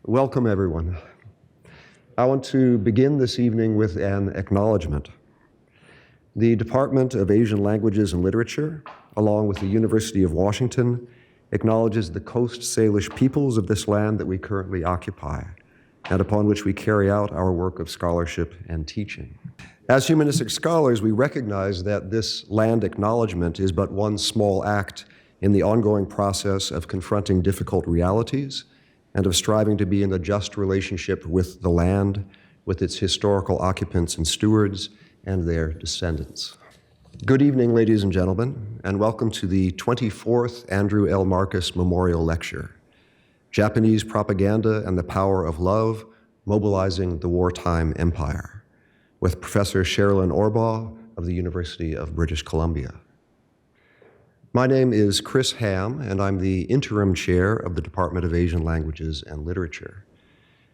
Welcome, everyone. I want to begin this evening with an acknowledgement. The Department of Asian Languages and Literature, along with the University of Washington, acknowledges the Coast Salish peoples of this land that we currently occupy, and upon which we carry out our work of scholarship and teaching. As humanistic scholars, we recognize that this land acknowledgement is but one small act in the ongoing process of confronting difficult realities and of striving to be in a just relationship with the land, with its historical occupants and stewards, and their descendants. Good evening, ladies and gentlemen, and welcome to the 24th Andrew L. Markus Memorial Lecture, Japanese Propaganda and the Power of Love, Mobilizing the Wartime Empire, with Professor Sharalyn Orbaugh of the University of British Columbia. My name is Chris Ham, and I'm the interim chair of the Department of Asian Languages and Literature.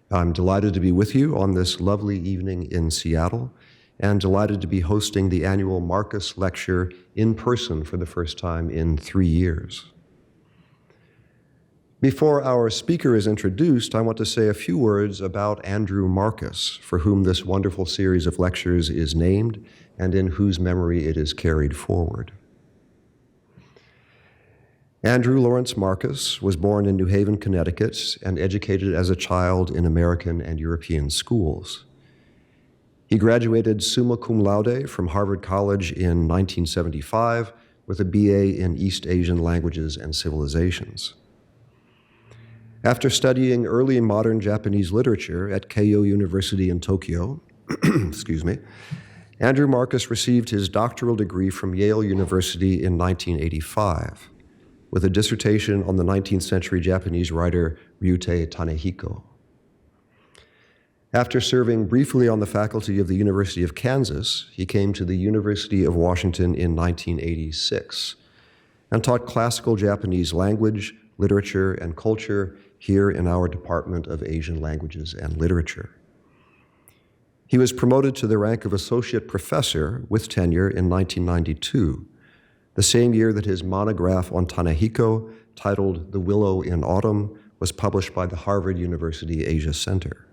I'm delighted to be with you on this lovely evening in Seattle, and delighted to be hosting the annual Markus Lecture in person for the first time in 3 years. Before our speaker is introduced, I want to say a few words about Andrew Markus, for whom this wonderful series of lectures is named, and in whose memory it is carried forward. Andrew Lawrence Markus was born in New Haven, Connecticut, and educated as a child in American and European schools. He graduated summa cum laude from Harvard College in 1975 with a BA in East Asian Languages and Civilizations. After studying early modern Japanese literature at Keio University in Tokyo, Andrew Markus received his doctoral degree from Yale University in 1985. With a dissertation on the 19th century Japanese writer Ryutei Tanehiko. After serving briefly on the faculty of the University of Kansas, he came to the University of Washington in 1986 and taught classical Japanese language, literature, and culture here in our Department of Asian Languages and Literature. He was promoted to the rank of associate professor with tenure in 1992, the same year that his monograph on Tanehiko, titled The Willow in Autumn, was published by the Harvard University Asia Center.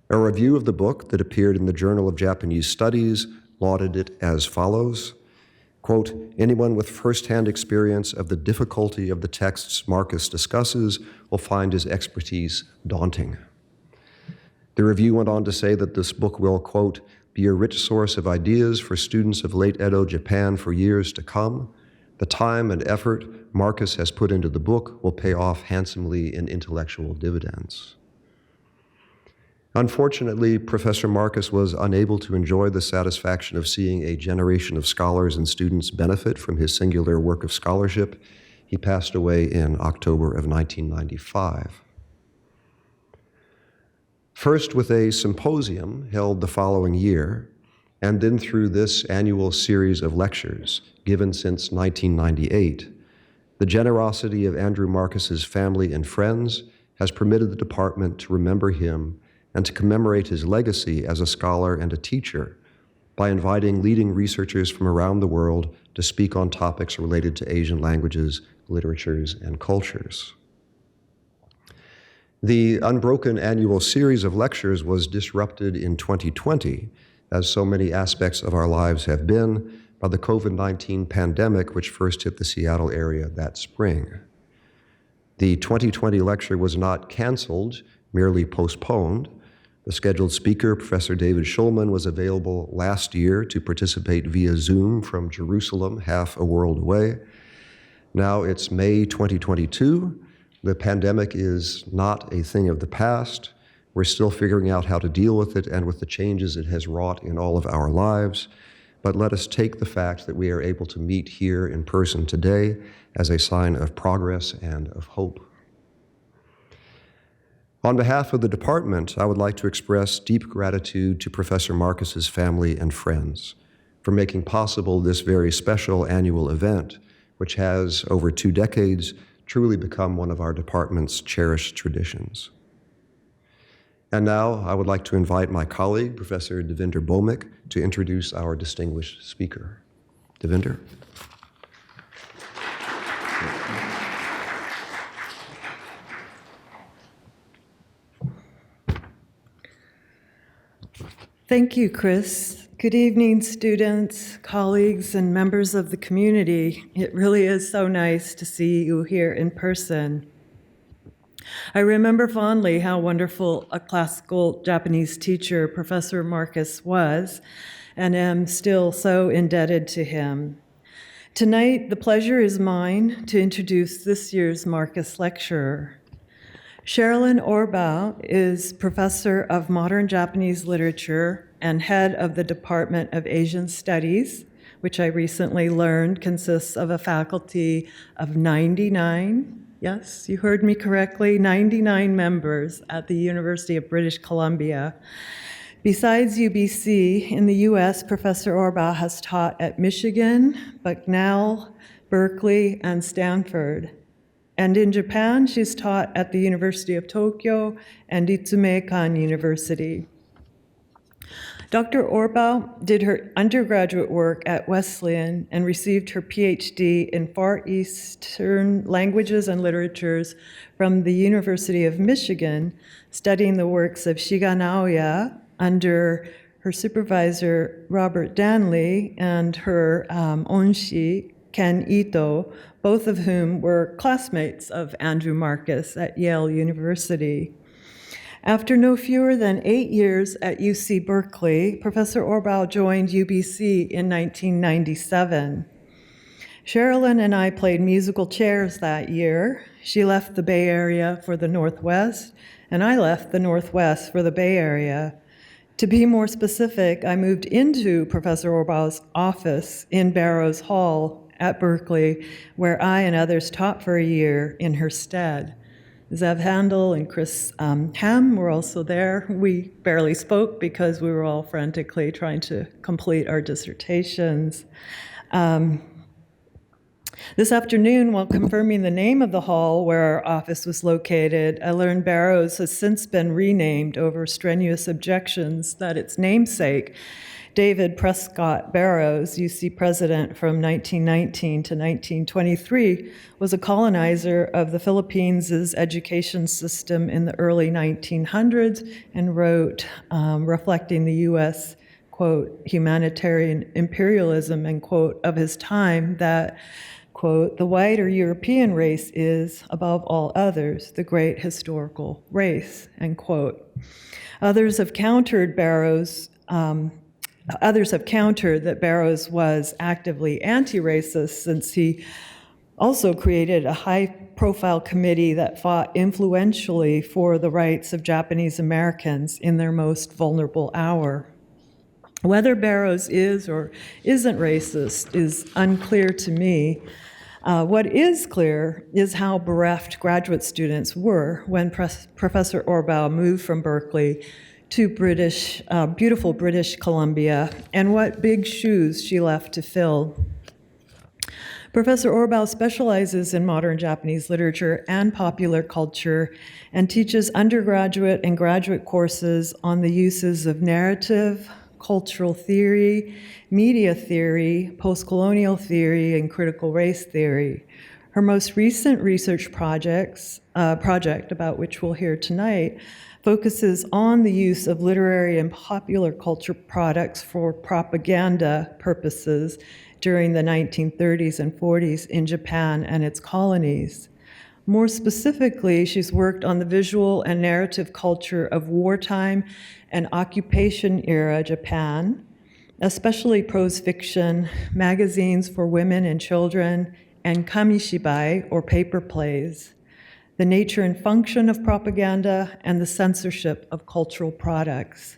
A review of the book that appeared in the Journal of Japanese Studies lauded it as follows, quote, "Anyone with firsthand experience of the difficulty of the texts Markus discusses will find his expertise daunting." The review went on to say that this book will, quote, "be a rich source of ideas for students of late Edo Japan for years to come. The time and effort Markus has put into the book will pay off handsomely in intellectual dividends." Unfortunately, Professor Markus was unable to enjoy the satisfaction of seeing a generation of scholars and students benefit from his singular work of scholarship. He passed away in October of 1995. First with a symposium held the following year, and then through this annual series of lectures given since 1998, the generosity of Andrew Markus's family and friends has permitted the department to remember him and to commemorate his legacy as a scholar and a teacher by inviting leading researchers from around the world to speak on topics related to Asian languages, literatures, and cultures. The unbroken annual series of lectures was disrupted in 2020, as so many aspects of our lives have been, by the COVID-19 pandemic, which first hit the Seattle area that spring. The 2020 lecture was not canceled, merely postponed. The scheduled speaker, Professor David Schulman, was available last year to participate via Zoom from Jerusalem, half a world away. Now it's May 2022. The pandemic is not a thing of the past. We're still figuring out how to deal with it and with the changes it has wrought in all of our lives. But let us take the fact that we are able to meet here in person today as a sign of progress and of hope. On behalf of the department, I would like to express deep gratitude to Professor Markus's family and friends for making possible this very special annual event, which has, over 2 decades, truly become one of our department's cherished traditions. And now I would like to invite my colleague, Professor Devinder Bhowmik, to introduce our distinguished speaker. Devinder. Thank you, Chris. Good evening, students, colleagues, and members of the community. It really is so nice to see you here in person. I remember fondly how wonderful a classical Japanese teacher Professor Markus was, and am still so indebted to him. Tonight, the pleasure is mine to introduce this year's Markus lecturer. Sharalyn Orbaugh is Professor of Modern Japanese Literature and head of the Department of Asian Studies, which I recently learned consists of a faculty of 99, yes, you heard me correctly, 99 members at the University of British Columbia. Besides UBC, in the US, Professor Orbau has taught at Michigan, Bucknell, Berkeley, and Stanford. And in Japan, she's taught at the University of Tokyo and Ritsumeikan University. Dr. Orbau did her undergraduate work at Wesleyan and received her PhD in Far Eastern languages and literatures from the University of Michigan, studying the works of Shiga Naoya under her supervisor, Robert Danley, and her onshi, Ken Ito, both of whom were classmates of Andrew Markus at Yale University. After no fewer than 8 years at UC Berkeley, Professor Orbau joined UBC in 1997. Cherylin and I played musical chairs that year. She left the Bay Area for the Northwest, and I left the Northwest for the Bay Area. To be more specific, I moved into Professor Orbau's office in Barrows Hall at Berkeley, where I and others taught for a year in her stead. Zev Handel and Chris Ham were also there. We barely spoke because we were all frantically trying to complete our dissertations. This afternoon, while confirming the name of the hall where our office was located, I learned Barrows has since been renamed over strenuous objections that its namesake, David Prescott Barrows, UC president from 1919 to 1923, was a colonizer of the Philippines' education system in the early 1900s and wrote, reflecting the U.S., quote, humanitarian imperialism, end quote, of his time that, quote, the white or European race is, above all others, the great historical race, end quote. Others have countered that Barrows was actively anti-racist since he also created a high-profile committee that fought influentially for the rights of Japanese Americans in their most vulnerable hour. Whether Barrows is or isn't racist is unclear to me. What is clear is how bereft graduate students were when Professor Orbau moved from Berkeley to beautiful British Columbia, and what big shoes she left to fill. Professor Orbau specializes in modern Japanese literature and popular culture and teaches undergraduate and graduate courses on the uses of narrative, cultural theory, media theory, post-colonial theory, and critical race theory. Her most recent research project, about which we'll hear tonight, focuses on the use of literary and popular culture products for propaganda purposes during the 1930s and 40s in Japan and its colonies. More specifically, she's worked on the visual and narrative culture of wartime and occupation-era Japan, especially prose fiction, magazines for women and children, and kamishibai, or paper plays, the nature and function of propaganda, and the censorship of cultural products.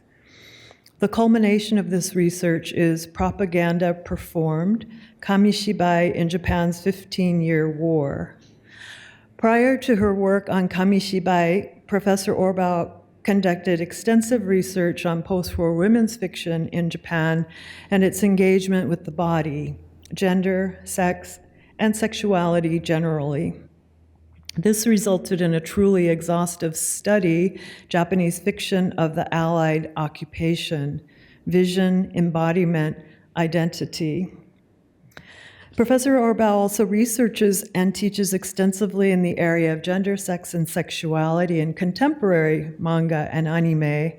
The culmination of this research is Propaganda Performed, Kamishibai in Japan's 15-Year War. Prior to her work on kamishibai, Professor Orbau conducted extensive research on post-war women's fiction in Japan and its engagement with the body, gender, sex, and sexuality generally. This resulted in a truly exhaustive study, Japanese fiction of the Allied occupation, vision, embodiment, identity. Professor Orbau also researches and teaches extensively in the area of gender, sex, and sexuality in contemporary manga and anime,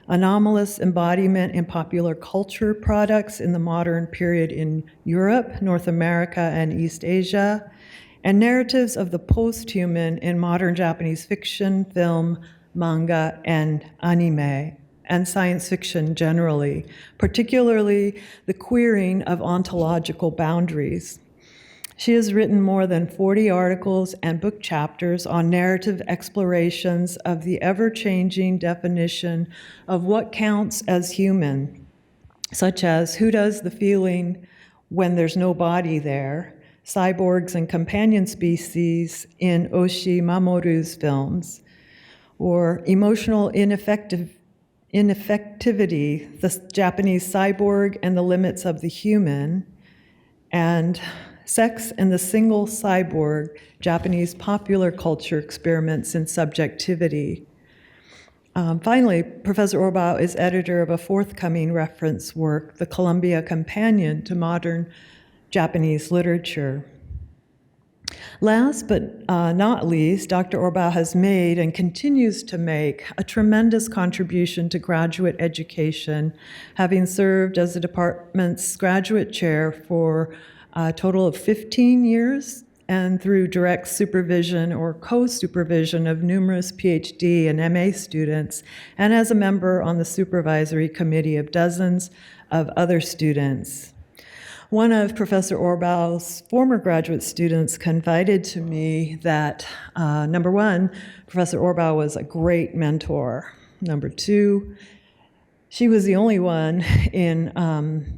anomalous embodiment in popular culture products in the modern period in Europe, North America, and East Asia, and narratives of the post-human in modern Japanese fiction, film, manga, and anime, and science fiction generally, particularly the queering of ontological boundaries. She has written more than 40 articles and book chapters on narrative explorations of the ever-changing definition of what counts as human, such as who does the feeling when there's no body there, cyborgs and companion species in Oshii Mamoru's films, or emotional ineffectivity, the Japanese cyborg and the limits of the human, and Sex and the Single Cyborg, Japanese popular culture experiments in subjectivity. Finally, Professor Orbau is editor of a forthcoming reference work, The Columbia Companion to Modern Japanese Literature. Last but not least, Dr. Orbau has made and continues to make a tremendous contribution to graduate education, having served as the department's graduate chair for a total of 15 years, and through direct supervision or co-supervision of numerous PhD and MA students, and as a member on the supervisory committee of dozens of other students. One of Professor Orbau's former graduate students confided to me that, number one, Professor Orbau was a great mentor. Number two, she was the only one in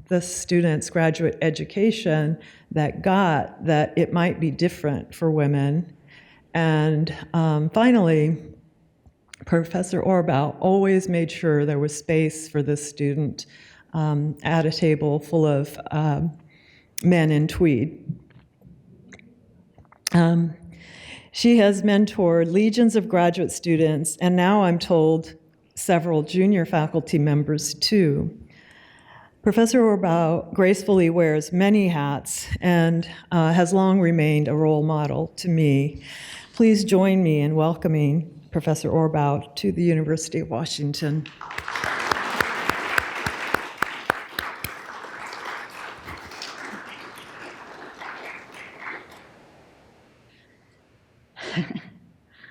the student's graduate education that got that it might be different for women. And finally, Professor Orbau always made sure there was space for this student at a table full of men in tweed. She has mentored legions of graduate students, and now I'm told several junior faculty members too. Professor Orbau gracefully wears many hats and has long remained a role model to me. Please join me in welcoming Professor Orbau to the University of Washington.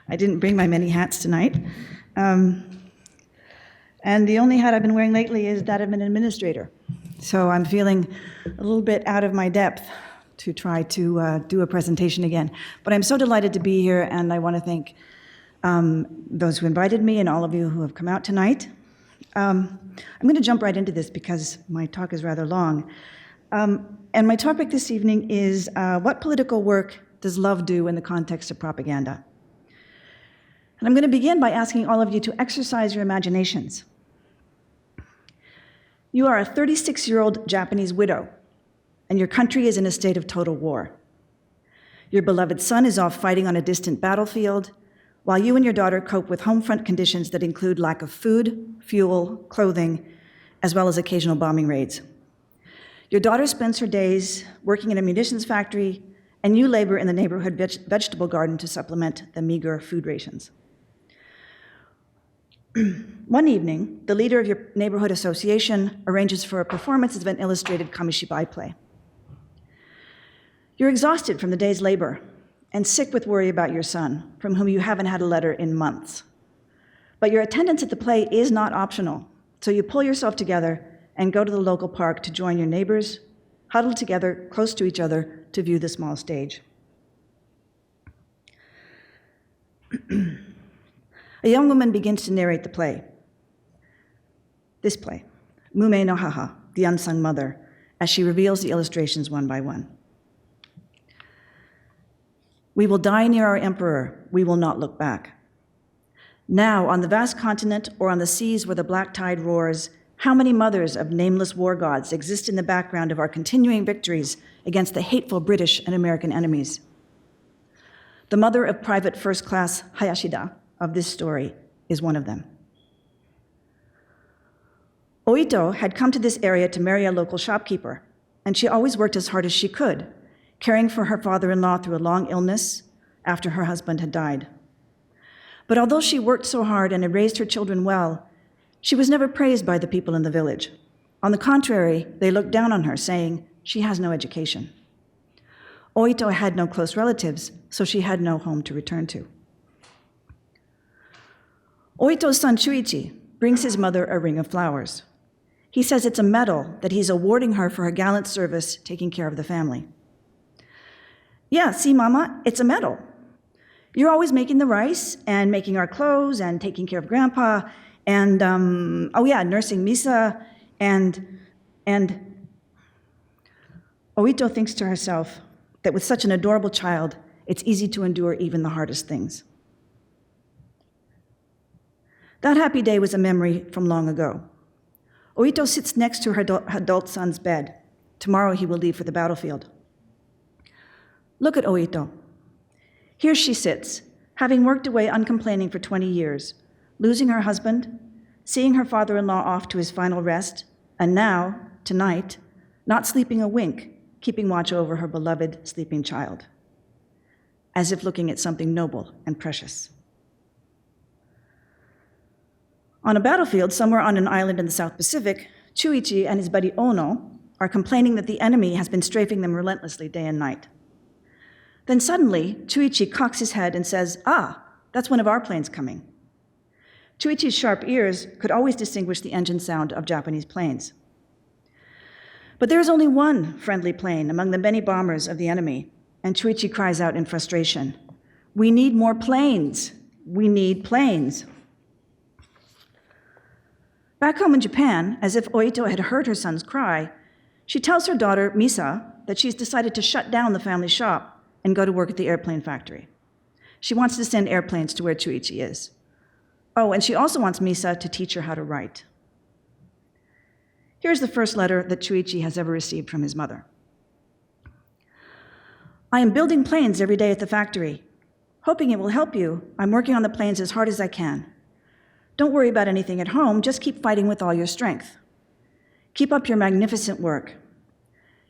I didn't bring my many hats tonight. And the only hat I've been wearing lately is that of an administrator. So I'm feeling a little bit out of my depth to try to do a presentation again. But I'm so delighted to be here, and I want to thank those who invited me and all of you who have come out tonight. I'm going to jump right into this because my talk is rather long. And my topic this evening is what political work does love do in the context of propaganda? And I'm going to begin by asking all of you to exercise your imaginations. You are a 36-year-old Japanese widow, and your country is in a state of total war. Your beloved son is off fighting on a distant battlefield, while you and your daughter cope with home front conditions that include lack of food, fuel, clothing, as well as occasional bombing raids. Your daughter spends her days working in a munitions factory, and you labor in the neighborhood vegetable garden to supplement the meager food rations. One evening, the leader of your neighborhood association arranges for a performance of an illustrated kamishibai play. You're exhausted from the day's labor and sick with worry about your son, from whom you haven't had a letter in months. But your attendance at the play is not optional, so you pull yourself together and go to the local park to join your neighbors, huddled together close to each other to view the small stage. A young woman begins to narrate the play. This play, Mume no Haha, the Unsung Mother, as she reveals the illustrations one by one. We will die near our emperor, we will not look back. Now, on the vast continent or on the seas where the black tide roars, how many mothers of nameless war gods exist in the background of our continuing victories against the hateful British and American enemies? The mother of Private First Class Hayashida of this story is one of them. Oito had come to this area to marry a local shopkeeper, and she always worked as hard as she could, caring for her father-in-law through a long illness after her husband had died. But although she worked so hard and had raised her children well, She was never praised by the people in the village. On the contrary, they looked down on her, saying, "She has no education." Oito had no close relatives, so she had no home to return to. Oito's son Chuichi brings his mother a ring of flowers. He says it's a medal that he's awarding her for her gallant service taking care of the family. "Yeah, see, Mama, it's a medal. You're always making the rice and making our clothes and taking care of Grandpa and, nursing Misa and Oito thinks to herself that with such an adorable child, it's easy to endure even the hardest things. That happy day was a memory from long ago. Oito sits next to her adult son's bed. Tomorrow he will leave for the battlefield. Look at Oito. Here she sits, having worked away uncomplaining for 20 years, losing her husband, seeing her father-in-law off to his final rest, and now, tonight, not sleeping a wink, keeping watch over her beloved sleeping child, as if looking at something noble and precious. On a battlefield somewhere on an island in the South Pacific, Chuichi and his buddy Ono are complaining that the enemy has been strafing them relentlessly day and night. Then suddenly, Chuichi cocks his head and says, "Ah, that's one of our planes coming." Chuichi's sharp ears could always distinguish the engine sound of Japanese planes. But there is only one friendly plane among the many bombers of the enemy, and Chuichi cries out in frustration, "We need more planes! We need planes!" Back home in Japan, as if Oito had heard her son's cry, she tells her daughter, Misa, that she's decided to shut down the family shop and go to work at the airplane factory. She wants to send airplanes to where Chuichi is. Oh, and she also wants Misa to teach her how to write. Here's the first letter that Chuichi has ever received from his mother. "I am building planes every day at the factory. Hoping it will help you, I'm working on the planes as hard as I can. Don't worry about anything at home, just keep fighting with all your strength. Keep up your magnificent work.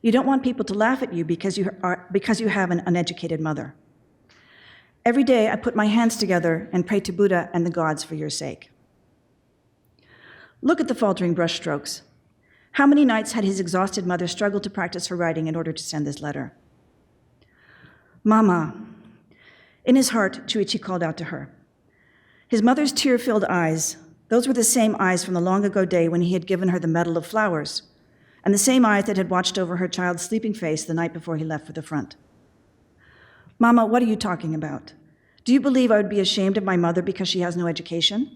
You don't want people to laugh at you because you have an uneducated mother. Every day I put my hands together and pray to Buddha and the gods for your sake." Look at the faltering brushstrokes. How many nights had his exhausted mother struggled to practice her writing in order to send this letter? "Mama." In his heart, Chuichi called out to her. His mother's tear-filled eyes, those were the same eyes from the long-ago day when he had given her the medal of flowers, and the same eyes that had watched over her child's sleeping face the night before he left for the front. "Mama, what are you talking about? Do you believe I would be ashamed of my mother because she has no education?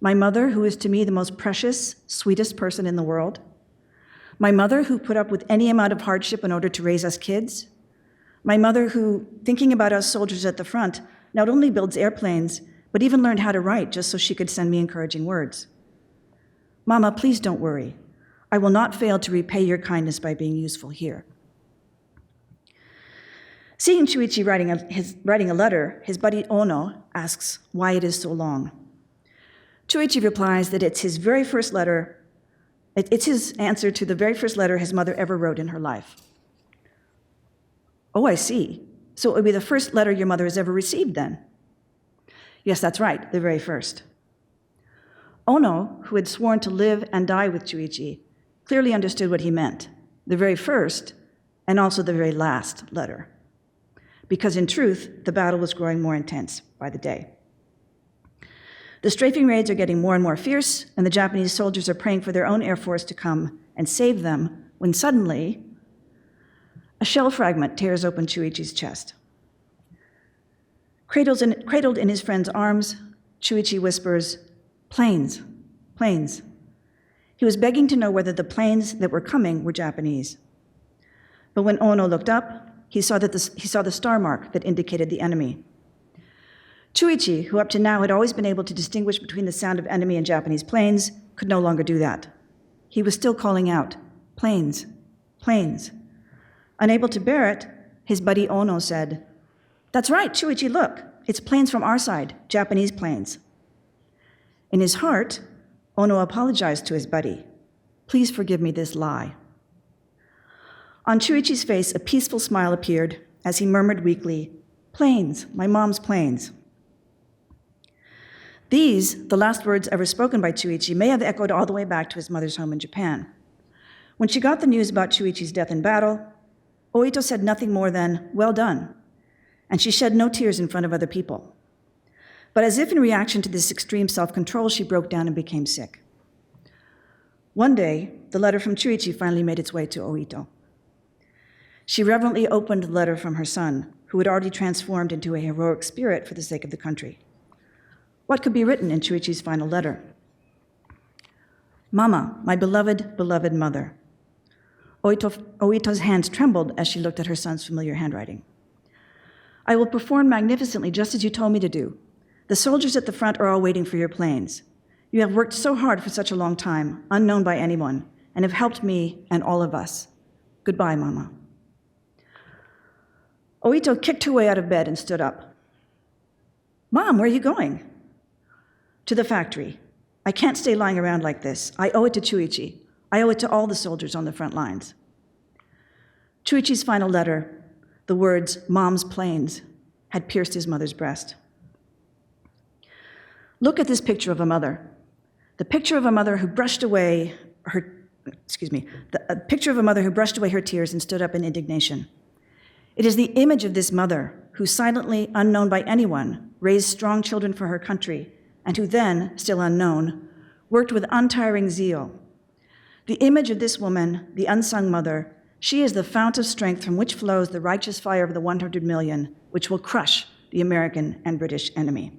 My mother, who is to me the most precious, sweetest person in the world? My mother, who put up with any amount of hardship in order to raise us kids? My mother, who, thinking about us soldiers at the front, not only builds airplanes, but even learned how to write just so she could send me encouraging words. Mama, please don't worry. I will not fail to repay your kindness by being useful here." Seeing Chuichi writing a letter, his buddy Ono asks why it is so long. Chuichi replies that it's his answer to the very first letter his mother ever wrote in her life. "Oh, I see. So it would be the first letter your mother has ever received then?" "Yes, that's right, the very first." Ono, who had sworn to live and die with Chuichi, clearly understood what he meant, the very first and also the very last letter. Because in truth, the battle was growing more intense by the day. The strafing raids are getting more and more fierce, and the Japanese soldiers are praying for their own air force to come and save them, when suddenly, a shell fragment tears open Chuichi's chest. Cradled in his friend's arms, Chuichi whispers, "Planes, planes." He was begging to know whether the planes that were coming were Japanese. But when Ono looked up, he saw the star mark that indicated the enemy. Chuichi, who up to now had always been able to distinguish between the sound of enemy and Japanese planes, could no longer do that. He was still calling out, "Planes, planes." Unable to bear it, his buddy Ono said, "That's right, Chuichi, look. It's planes from our side, Japanese planes." In his heart, Ono apologized to his buddy. "Please forgive me this lie." On Chuichi's face, a peaceful smile appeared as he murmured weakly, "Planes, my mom's planes." These, the last words ever spoken by Chuichi, may have echoed all the way back to his mother's home in Japan. When she got the news about Chuichi's death in battle, Oito said nothing more than, "Well done," and she shed no tears in front of other people. But as if in reaction to this extreme self-control, she broke down and became sick. One day, the letter from Chuichi finally made its way to Oito. She reverently opened the letter from her son, who had already transformed into a heroic spirit for the sake of the country. What could be written in Chuichi's final letter? "Mama, my beloved, beloved mother." Oito's hands trembled as she looked at her son's familiar handwriting. "I will perform magnificently just as you told me to do. The soldiers at the front are all waiting for your planes. You have worked so hard for such a long time, unknown by anyone, and have helped me and all of us. Goodbye, Mama." Oito kicked her way out of bed and stood up. "Mom, where are you going?" "To the factory. I can't stay lying around like this. I owe it to Chuichi. I owe it to all the soldiers on the front lines." Chuichi's final letter, the words, "Mom's planes," had pierced his mother's breast. Look at this picture of a mother. The picture of a mother who brushed away her, a picture of a mother who brushed away her tears and stood up in indignation. It is the image of this mother who silently, unknown by anyone, raised strong children for her country, and who then, still unknown, worked with untiring zeal. The image of this woman, the unsung mother, she is the fount of strength from which flows the righteous fire of the 100 million, which will crush the American and British enemy.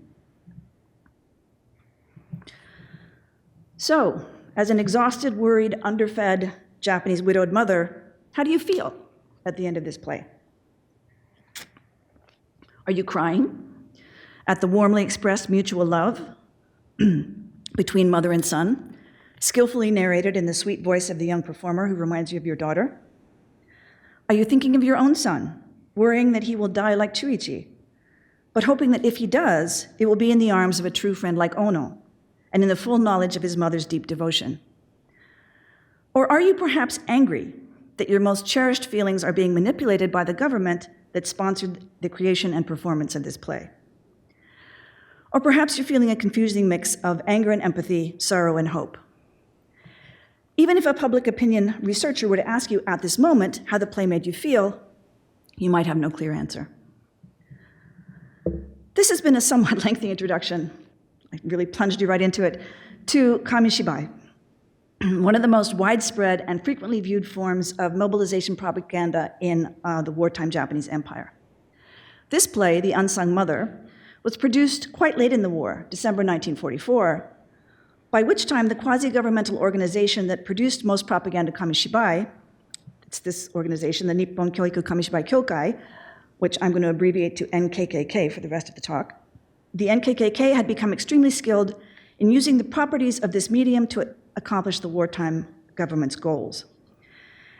So, as an exhausted, worried, underfed Japanese widowed mother, how do you feel at the end of this play? Are you crying at the warmly expressed mutual love between mother and son, skillfully narrated in the sweet voice of the young performer who reminds you of your daughter? Are you thinking of your own son, worrying that he will die like Chuichi, but hoping that if he does, it will be in the arms of a true friend like Ono, and in the full knowledge of his mother's deep devotion? Or are you perhaps angry that your most cherished feelings are being manipulated by the government that sponsored the creation and performance of this play? Or perhaps you're feeling a confusing mix of anger and empathy, sorrow and hope. Even if a public opinion researcher were to ask you at this moment how the play made you feel, you might have no clear answer. This has been a somewhat lengthy introduction. I really plunged you right into it, to kamishibai, one of the most widespread and frequently viewed forms of mobilization propaganda in the wartime Japanese Empire. This play, The Unsung Mother, was produced quite late in the war, December 1944, by which time the quasi-governmental organization that produced most propaganda kamishibai, it's this organization, the Nippon Kyoiku Kamishibai Kyokai, which I'm going to abbreviate to NKKK for the rest of the talk. The NKKK had become extremely skilled in using the properties of this medium to accomplish the wartime government's goals.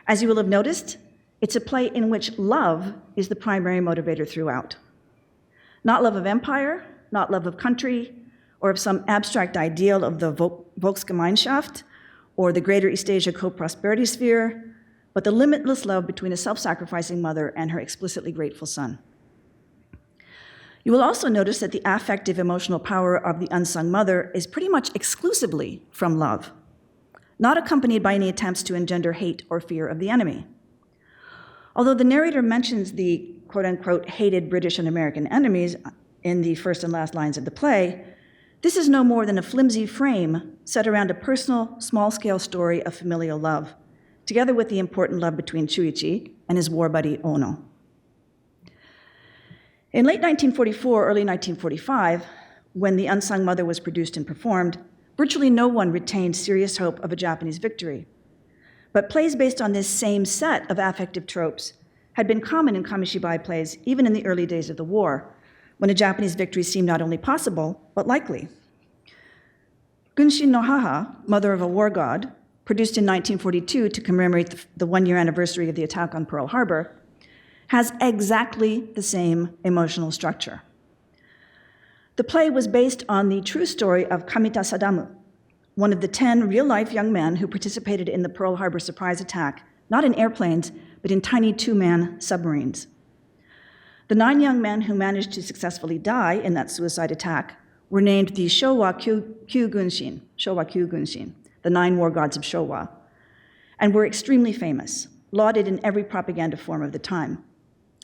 As you will have noticed, it's a play in which love is the primary motivator throughout. Not love of empire, not love of country, or of some abstract ideal of the Volksgemeinschaft or the greater East Asia co-prosperity sphere, but the limitless love between a self-sacrificing mother and her explicitly grateful son. You will also notice that the affective emotional power of the unsung mother is pretty much exclusively from love, not accompanied by any attempts to engender hate or fear of the enemy. Although the narrator mentions the quote-unquote hated British and American enemies in the first and last lines of the play, this is no more than a flimsy frame set around a personal, small-scale story of familial love, together with the important love between Chuichi and his war buddy Ono. In late 1944, early 1945, when The Unsung Mother was produced and performed, virtually no one retained serious hope of a Japanese victory. But plays based on this same set of affective tropes had been common in kamishibai plays even in the early days of the war, when a Japanese victory seemed not only possible, but likely. Gunshin no Haha, Mother of a War God, produced in 1942 to commemorate the one-year anniversary of the attack on Pearl Harbor, has exactly the same emotional structure. The play was based on the true story of Kamita Sadamu, one of the 10 real-life young men who participated in the Pearl Harbor surprise attack, not in airplanes, but in tiny two-man submarines. The 9 young men who managed to successfully die in that suicide attack were named the Showa Kyugunshin, the 9 war gods of Showa, and were extremely famous, lauded in every propaganda form of the time.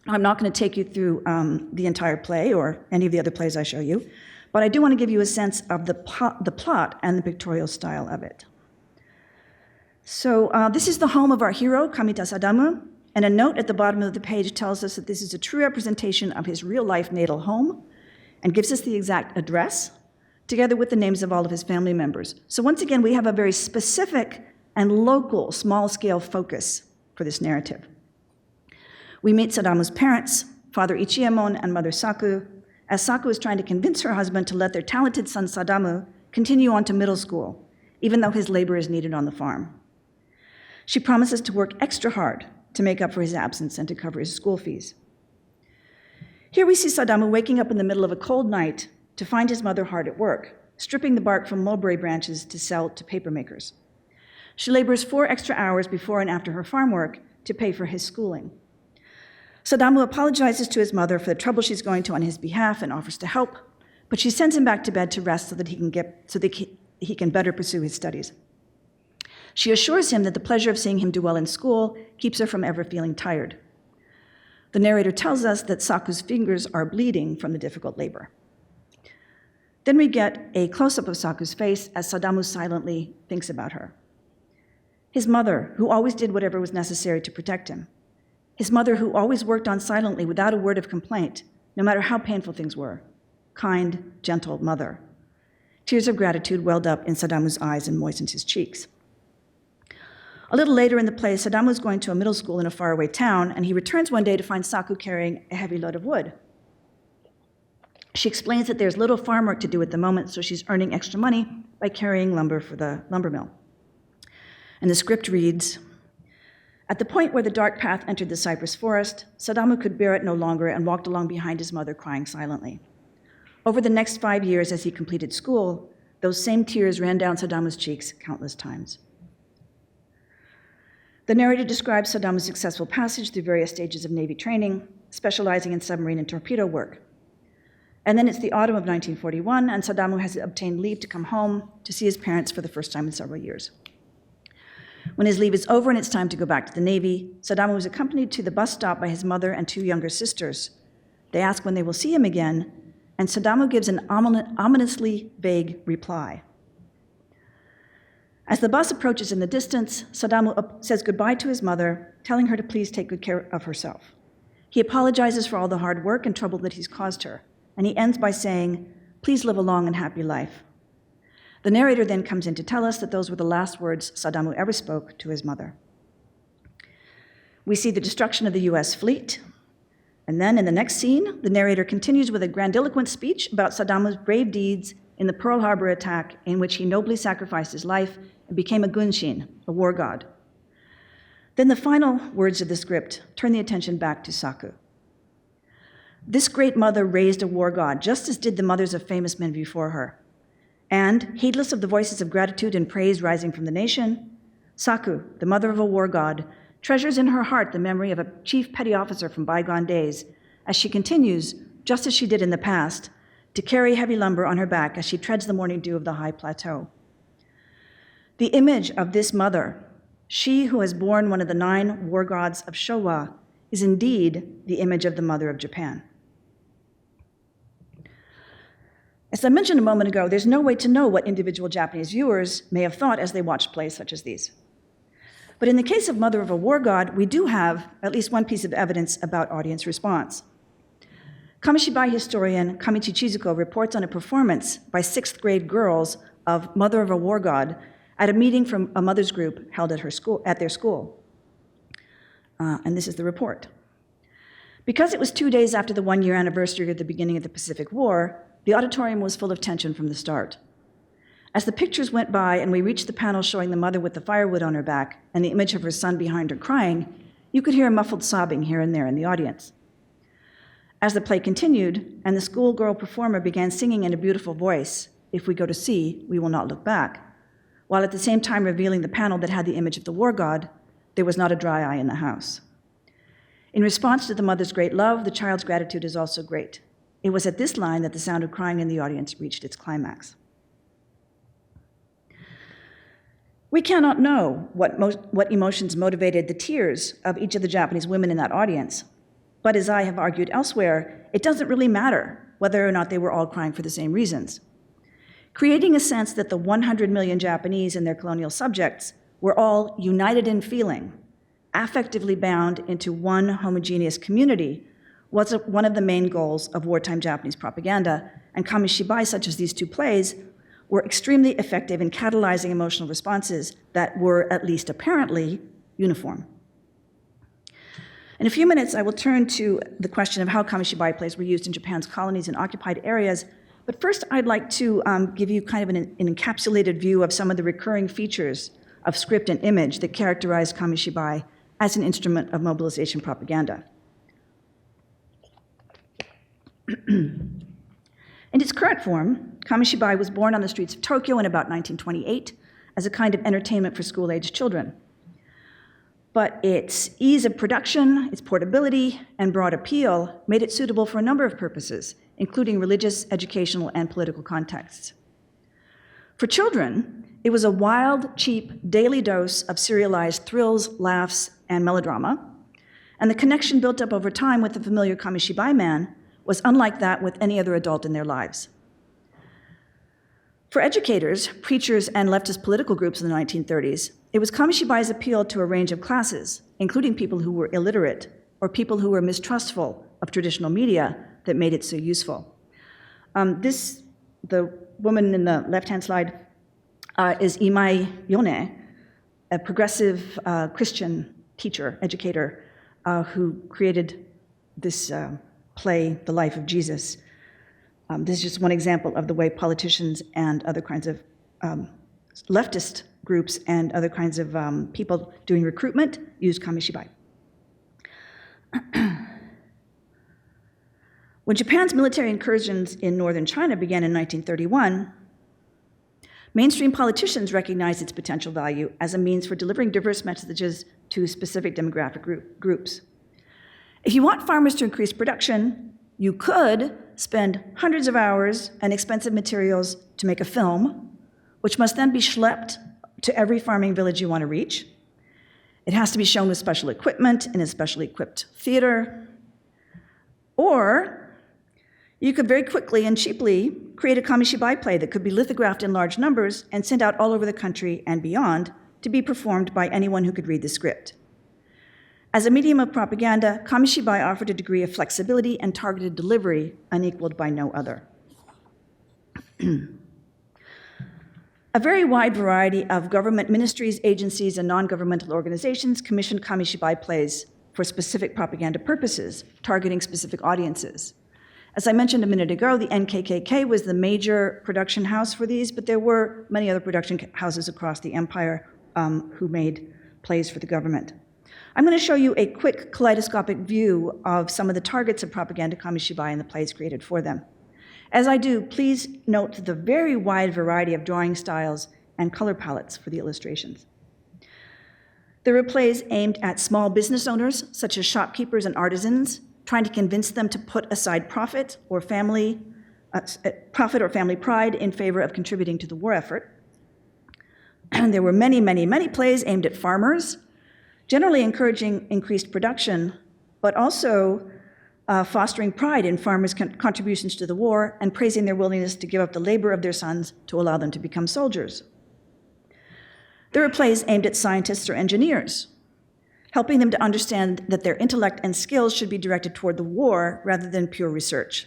I'm not going to take you through the entire play or any of the other plays I show you, but I do want to give you a sense of the plot and the pictorial style of it. So this is the home of our hero, Kamita Sadamu, and a note at the bottom of the page tells us that this is a true representation of his real-life natal home and gives us the exact address, together with the names of all of his family members. So once again, we have a very specific and local, small-scale focus for this narrative. We meet Sadamu's parents, Father Ichiemon and Mother Saku, as Saku is trying to convince her husband to let their talented son Sadamu continue on to middle school, even though his labor is needed on the farm. She promises to work extra hard to make up for his absence and to cover his school fees. Here we see Sadamu waking up in the middle of a cold night to find his mother hard at work, stripping the bark from mulberry branches to sell to paper makers. She labors 4 extra hours before and after her farm work to pay for his schooling. Sadamu apologizes to his mother for the trouble she's going to on his behalf and offers to help, but she sends him back to bed to rest so that he can better pursue his studies. She assures him that the pleasure of seeing him do well in school keeps her from ever feeling tired. The narrator tells us that Saku's fingers are bleeding from the difficult labor. Then we get a close-up of Saku's face as Sadamu silently thinks about her. His mother, who always did whatever was necessary to protect him. His mother, who always worked on silently without a word of complaint, no matter how painful things were. Kind, gentle mother. Tears of gratitude welled up in Sadamu's eyes and moistened his cheeks. A little later in the play, Sadamu is going to a middle school in a faraway town, and he returns one day to find Saku carrying a heavy load of wood. She explains that there's little farm work to do at the moment, so she's earning extra money by carrying lumber for the lumber mill. And the script reads, "At the point where the dark path entered the cypress forest, Sadamu could bear it no longer and walked along behind his mother, crying silently. Over the next 5 years as he completed school, those same tears ran down Sadamu's cheeks countless times." The narrator describes Sadamu's successful passage through various stages of Navy training, specializing in submarine and torpedo work. And then it's the autumn of 1941, and Sadamu has obtained leave to come home to see his parents for the first time in several years. When his leave is over and it's time to go back to the Navy, Sadamu is accompanied to the bus stop by his mother and 2 younger sisters. They ask when they will see him again, and Sadamu gives an ominously vague reply. As the bus approaches in the distance, Sadamu says goodbye to his mother, telling her to please take good care of herself. He apologizes for all the hard work and trouble that he's caused her, and he ends by saying, "Please live a long and happy life." The narrator then comes in to tell us that those were the last words Sadamu ever spoke to his mother. We see the destruction of the US fleet, and then in the next scene, the narrator continues with a grandiloquent speech about Sadamu's brave deeds in the Pearl Harbor attack, in which he nobly sacrificed his life and became a gunshin, a war god. Then the final words of the script turn the attention back to Saku. This great mother raised a war god, just as did the mothers of famous men before her. And, heedless of the voices of gratitude and praise rising from the nation, Saku, the mother of a war god, treasures in her heart the memory of a chief petty officer from bygone days, as she continues, just as she did in the past, to carry heavy lumber on her back as she treads the morning dew of the high plateau. The image of this mother, she who has borne one of the 9 war gods of Showa, is indeed the image of the mother of Japan. As I mentioned a moment ago, there's no way to know what individual Japanese viewers may have thought as they watched plays such as these. But in the case of Mother of a War God, we do have at least one piece of evidence about audience response. Kamishibai historian Kamichi Chizuko reports on a performance by 6th grade girls of Mother of a War God at a meeting from a mother's group held at their school. And this is the report. Because it was 2 days after the 1-year anniversary of the beginning of the Pacific War, the auditorium was full of tension from the start. As the pictures went by and we reached the panel showing the mother with the firewood on her back and the image of her son behind her crying, you could hear a muffled sobbing here and there in the audience. As the play continued and the schoolgirl performer began singing in a beautiful voice, "If we go to sea, we will not look back," while at the same time revealing the panel that had the image of the war god, there was not a dry eye in the house. In response to the mother's great love, the child's gratitude is also great. It was at this line that the sound of crying in the audience reached its climax. We cannot know what emotions motivated the tears of each of the Japanese women in that audience. But as I have argued elsewhere, it doesn't really matter whether or not they were all crying for the same reasons. Creating a sense that the 100 million Japanese and their colonial subjects were all united in feeling, affectively bound into one homogeneous community, was one of the main goals of wartime Japanese propaganda, and kamishibai, such as these two plays, were extremely effective in catalyzing emotional responses that were, at least apparently, uniform. In a few minutes, I will turn to the question of how kamishibai plays were used in Japan's colonies and occupied areas, but first I'd like to give you kind of an encapsulated view of some of the recurring features of script and image that characterize kamishibai as an instrument of mobilization propaganda. In its current form, kamishibai was born on the streets of Tokyo in about 1928 as a kind of entertainment for school-aged children. But its ease of production, its portability, and broad appeal made it suitable for a number of purposes, including religious, educational, and political contexts. For children, it was a wild, cheap, daily dose of serialized thrills, laughs, and melodrama, and the connection built up over time with the familiar kamishibai man was unlike that with any other adult in their lives. For educators, preachers, and leftist political groups in the 1930s, it was kamishibai's appeal to a range of classes, including people who were illiterate or people who were mistrustful of traditional media, that made it so useful. The woman in the left-hand slide is Imai Yone, a progressive Christian teacher, educator, who created this play, The Life of Jesus. This is just one example of the way politicians and other kinds of leftist groups and other kinds of people doing recruitment used kamishibai. When Japan's military incursions in northern China began in 1931, mainstream politicians recognized its potential value as a means for delivering diverse messages to specific demographic groups. If you want farmers to increase production, you could spend hundreds of hours and expensive materials to make a film, which must then be schlepped to every farming village you want to reach. It has to be shown with special equipment in a specially equipped theater. Or you could very quickly and cheaply create a kamishibai play that could be lithographed in large numbers and sent out all over the country and beyond to be performed by anyone who could read the script. As a medium of propaganda, kamishibai offered a degree of flexibility and targeted delivery unequaled by no other. A very wide variety of government ministries, agencies, and non-governmental organizations commissioned kamishibai plays for specific propaganda purposes, targeting specific audiences. As I mentioned a minute ago, the NKKK was the major production house for these, but there were many other production houses across the empire who made plays for the government. I'm going to show you a quick kaleidoscopic view of some of the targets of propaganda kamishibai and the plays created for them. As I do, please note the very wide variety of drawing styles and color palettes for the illustrations. There were plays aimed at small business owners, such as shopkeepers and artisans, trying to convince them to put aside profit or family pride in favor of contributing to the war effort. And there were many, many, many plays aimed at farmers, generally encouraging increased production, but also fostering pride in farmers' contributions to the war and praising their willingness to give up the labor of their sons to allow them to become soldiers. There were plays aimed at scientists or engineers, helping them to understand that their intellect and skills should be directed toward the war rather than pure research.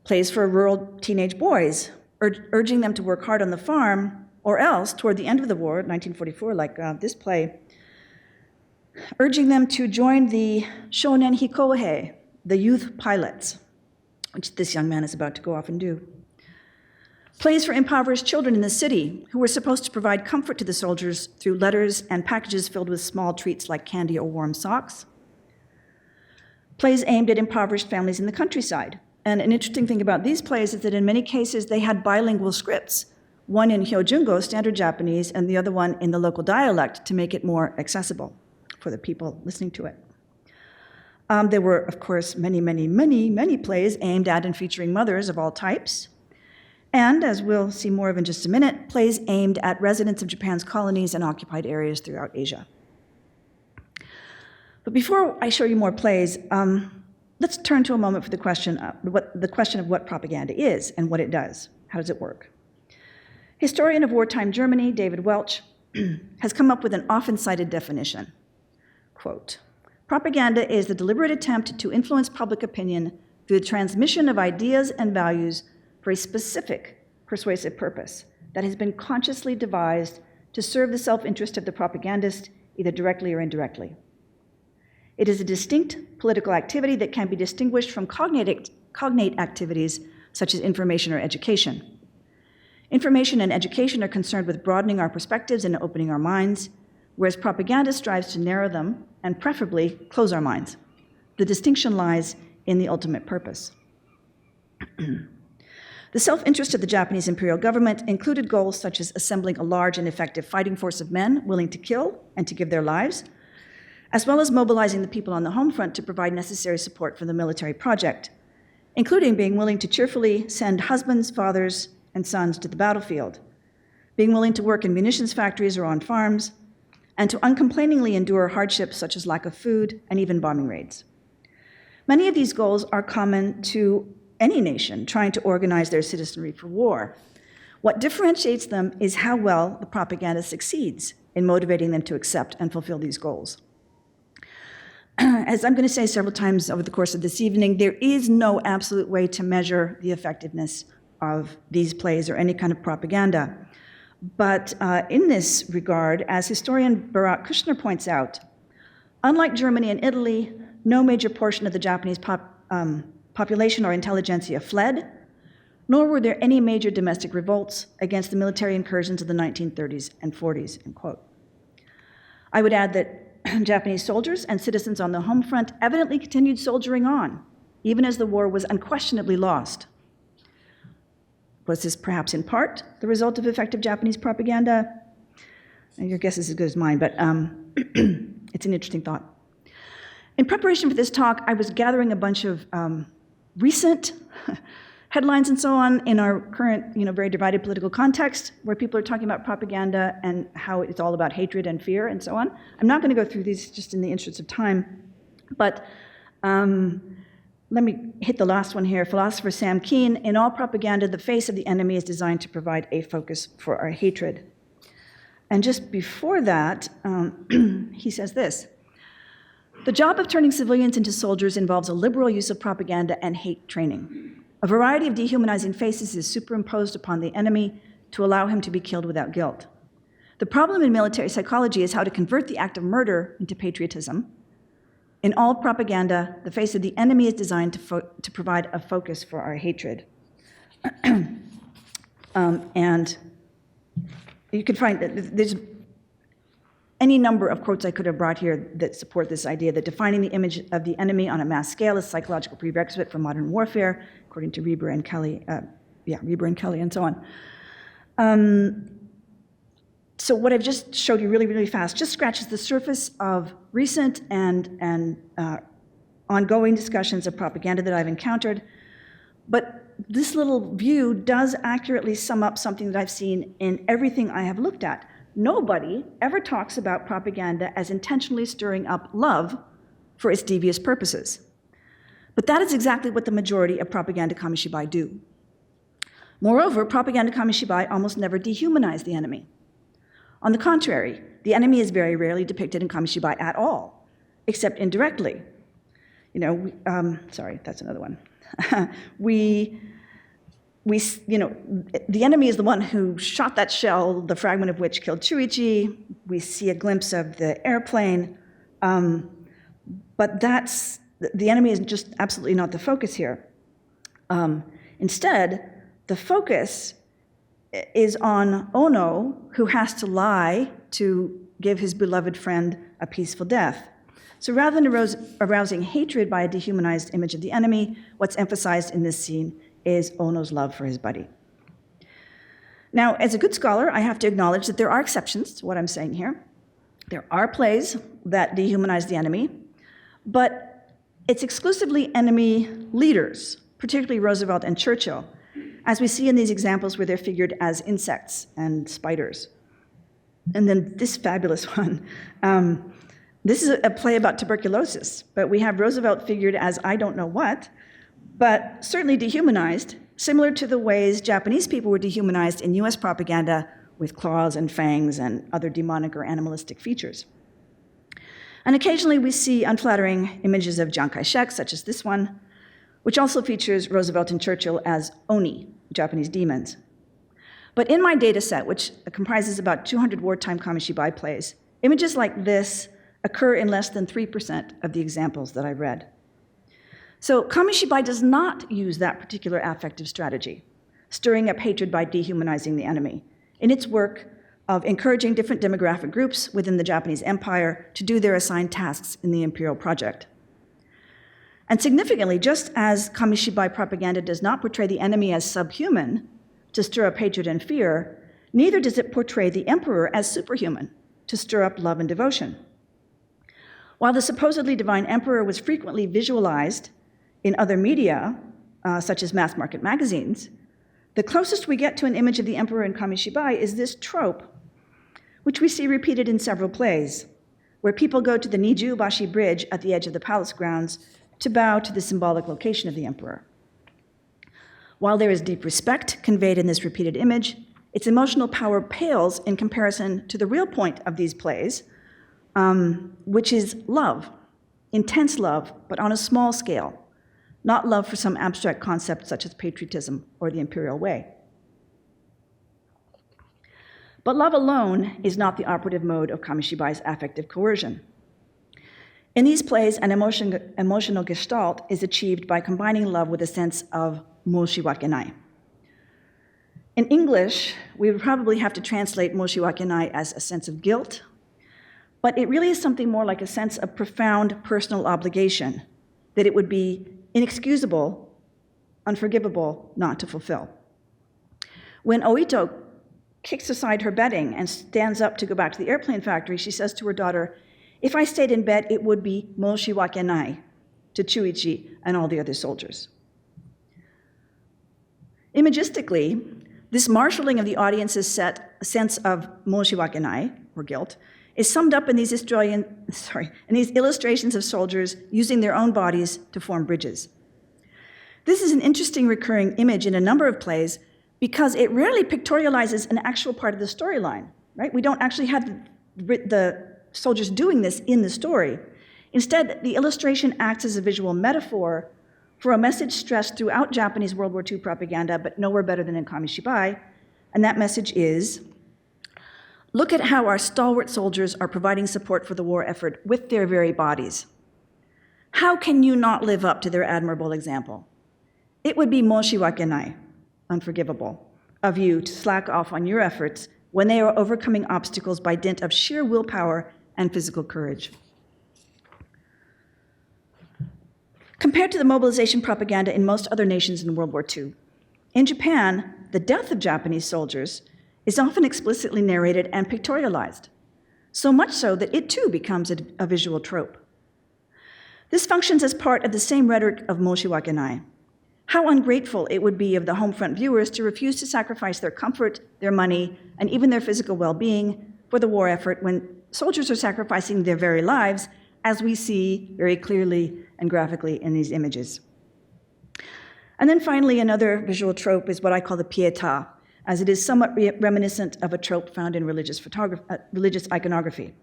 Plays for rural teenage boys, urging them to work hard on the farm, or else, toward the end of the war, 1944, like this play, urging them to join the Shonen Hikohei, the youth pilots, which this young man is about to go off and do. Plays for impoverished children in the city who were supposed to provide comfort to the soldiers through letters and packages filled with small treats like candy or warm socks. Plays aimed at impoverished families in the countryside. And an interesting thing about these plays is that in many cases they had bilingual scripts, one in Hyojungo, standard Japanese, and the other one in the local dialect to make it more accessible for the people listening to it. There were, of course, many plays aimed at and featuring mothers of all types. And, as we'll see more of in just a minute, plays aimed at residents of Japan's colonies and occupied areas throughout Asia. But before I show you more plays, let's turn to a moment for the question of what propaganda is and what it does. How does it work? Historian of wartime Germany, David Welch, has come up with an often cited definition. Quote, propaganda is the deliberate attempt to influence public opinion through the transmission of ideas and values for a specific persuasive purpose that has been consciously devised to serve the self-interest of the propagandist, either directly or indirectly. It is a distinct political activity that can be distinguished from cognate activities such as information or education. Information and education are concerned with broadening our perspectives and opening our minds, whereas propaganda strives to narrow them and preferably close our minds. The distinction lies in the ultimate purpose. The self-interest of the Japanese imperial government included goals such as assembling a large and effective fighting force of men willing to kill and to give their lives, as well as mobilizing the people on the home front to provide necessary support for the military project, including being willing to cheerfully send husbands, fathers, and sons to the battlefield, being willing to work in munitions factories or on farms, and to uncomplainingly endure hardships such as lack of food and even bombing raids. Many of these goals are common to any nation trying to organize their citizenry for war. What differentiates them is how well the propaganda succeeds in motivating them to accept and fulfill these goals. As I'm going to say several times over the course of this evening, there is no absolute way to measure the effectiveness of these plays or any kind of propaganda. But in this regard, as historian Barak Kushner points out, unlike Germany and Italy, no major portion of the Japanese population or intelligentsia fled, nor were there any major domestic revolts against the military incursions of the 1930s and 40s, end quote. I would add that Japanese soldiers and citizens on the home front evidently continued soldiering on, even as the war was unquestionably lost. Was this perhaps in part the result of effective Japanese propaganda? Your guess is as good as mine, but it's an interesting thought. In preparation for this talk, I was gathering a bunch of recent headlines and so on in our current, very divided political context, where people are talking about propaganda and how it's all about hatred and fear and so on. I'm not going to go through these just in the interest of time, but let me hit the last one here. Philosopher Sam Keen, in all propaganda, the face of the enemy is designed to provide a focus for our hatred. And just before that, he says this: the job of turning civilians into soldiers involves a liberal use of propaganda and hate training. A variety of dehumanizing faces is superimposed upon the enemy to allow him to be killed without guilt. The problem in military psychology is how to convert the act of murder into patriotism. In all propaganda, the face of the enemy is designed to provide a focus for our hatred. And you can find that there's any number of quotes I could have brought here that support this idea that defining the image of the enemy on a mass scale is a psychological prerequisite for modern warfare, according to Reber and Kelly, and so on. So what I've just showed you really, really fast just scratches the surface of recent and ongoing discussions of propaganda that I've encountered. But this little view does accurately sum up something that I've seen in everything I have looked at. Nobody ever talks about propaganda as intentionally stirring up love for its devious purposes. But that is exactly what the majority of propaganda kamishibai do. Moreover, propaganda kamishibai almost never dehumanize the enemy. On the contrary, the enemy is very rarely depicted in kamishibai at all, except indirectly. Sorry, that's another one. The enemy is the one who shot that shell, the fragment of which killed Chuichi. We see a glimpse of the airplane, but the enemy is just absolutely not the focus here. Instead, the focus is on Ono, who has to lie to give his beloved friend a peaceful death. So rather than arousing hatred by a dehumanized image of the enemy, what's emphasized in this scene is Ono's love for his buddy. Now, as a good scholar, I have to acknowledge that there are exceptions to what I'm saying here. There are plays that dehumanize the enemy, but It's exclusively enemy leaders, particularly Roosevelt and Churchill, as we see in these examples where they're figured as insects and spiders. And then this fabulous one. This is a play about tuberculosis, but we have Roosevelt figured as I don't know what, but certainly dehumanized, similar to the ways Japanese people were dehumanized in US propaganda with claws and fangs and other demonic or animalistic features. And occasionally we see unflattering images of Chiang Kai-shek, such as this one, which also features Roosevelt and Churchill as oni, Japanese demons. But in my data set, which comprises about 200 wartime kamishibai plays, images like this occur in less than 3% of the examples that I read. So kamishibai does not use that particular affective strategy, stirring up hatred by dehumanizing the enemy, in its work of encouraging different demographic groups within the Japanese empire to do their assigned tasks in the imperial project. And significantly, just as kamishibai propaganda does not portray the enemy as subhuman to stir up hatred and fear, neither does it portray the emperor as superhuman to stir up love and devotion. While the supposedly divine emperor was frequently visualized in other media, such as mass market magazines, the closest we get to an image of the emperor in kamishibai is this trope, which we see repeated in several plays, where people go to the Niju-bashi bridge at the edge of the palace grounds to bow to the symbolic location of the emperor. While there is deep respect conveyed in this repeated image, its emotional power pales in comparison to the real point of these plays, which is love, intense love, but on a small scale, not love for some abstract concept such as patriotism or the imperial way. But love alone is not the operative mode of kamishibai's affective coercion. In these plays, an emotional gestalt is achieved by combining love with a sense of môshiwakenai. In English, we would probably have to translate môshiwakenai as a sense of guilt, but it really is something more like a sense of profound personal obligation that it would be inexcusable, unforgivable not to fulfill. When Oito kicks aside her bedding and stands up to go back to the airplane factory, she says to her daughter, "If I stayed in bed, it would be môshiwakenai," to Chuichi and all the other soldiers. Imagistically, this marshaling of the audience's sense of môshiwakenai, or guilt, is summed up in these illustrations of soldiers using their own bodies to form bridges. This is an interesting recurring image in a number of plays because it rarely pictorializes an actual part of the storyline, right? We don't actually have the soldiers doing this in the story. Instead, the illustration acts as a visual metaphor for a message stressed throughout Japanese World War II propaganda, but nowhere better than in kamishibai, and that message is, look at how our stalwart soldiers are providing support for the war effort with their very bodies. How can you not live up to their admirable example? It would be môshiwakenai, unforgivable, of you to slack off on your efforts when they are overcoming obstacles by dint of sheer willpower and physical courage. Compared to the mobilization propaganda in most other nations in World War II, in Japan, the death of Japanese soldiers is often explicitly narrated and pictorialized, so much so that it too becomes a visual trope. This functions as part of the same rhetoric of môshiwakenai. How ungrateful it would be of the home front viewers to refuse to sacrifice their comfort, their money, and even their physical well-being for the war effort when soldiers are sacrificing their very lives, as we see very clearly and graphically in these images. And then finally, another visual trope is what I call the Pieta, as it is somewhat reminiscent of a trope found in religious iconography.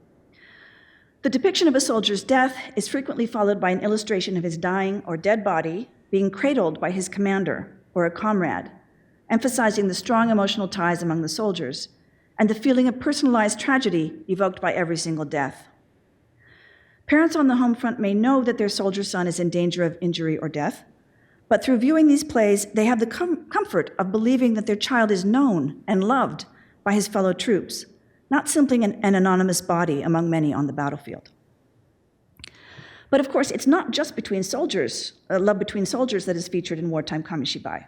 The depiction of a soldier's death is frequently followed by an illustration of his dying or dead body being cradled by his commander or a comrade, emphasizing the strong emotional ties among the soldiers and the feeling of personalized tragedy evoked by every single death. Parents on the home front may know that their soldier son is in danger of injury or death, but through viewing these plays, they have the comfort of believing that their child is known and loved by his fellow troops, not simply an anonymous body among many on the battlefield. But of course, it's not just between soldiers, love between soldiers that is featured in wartime kamishibai.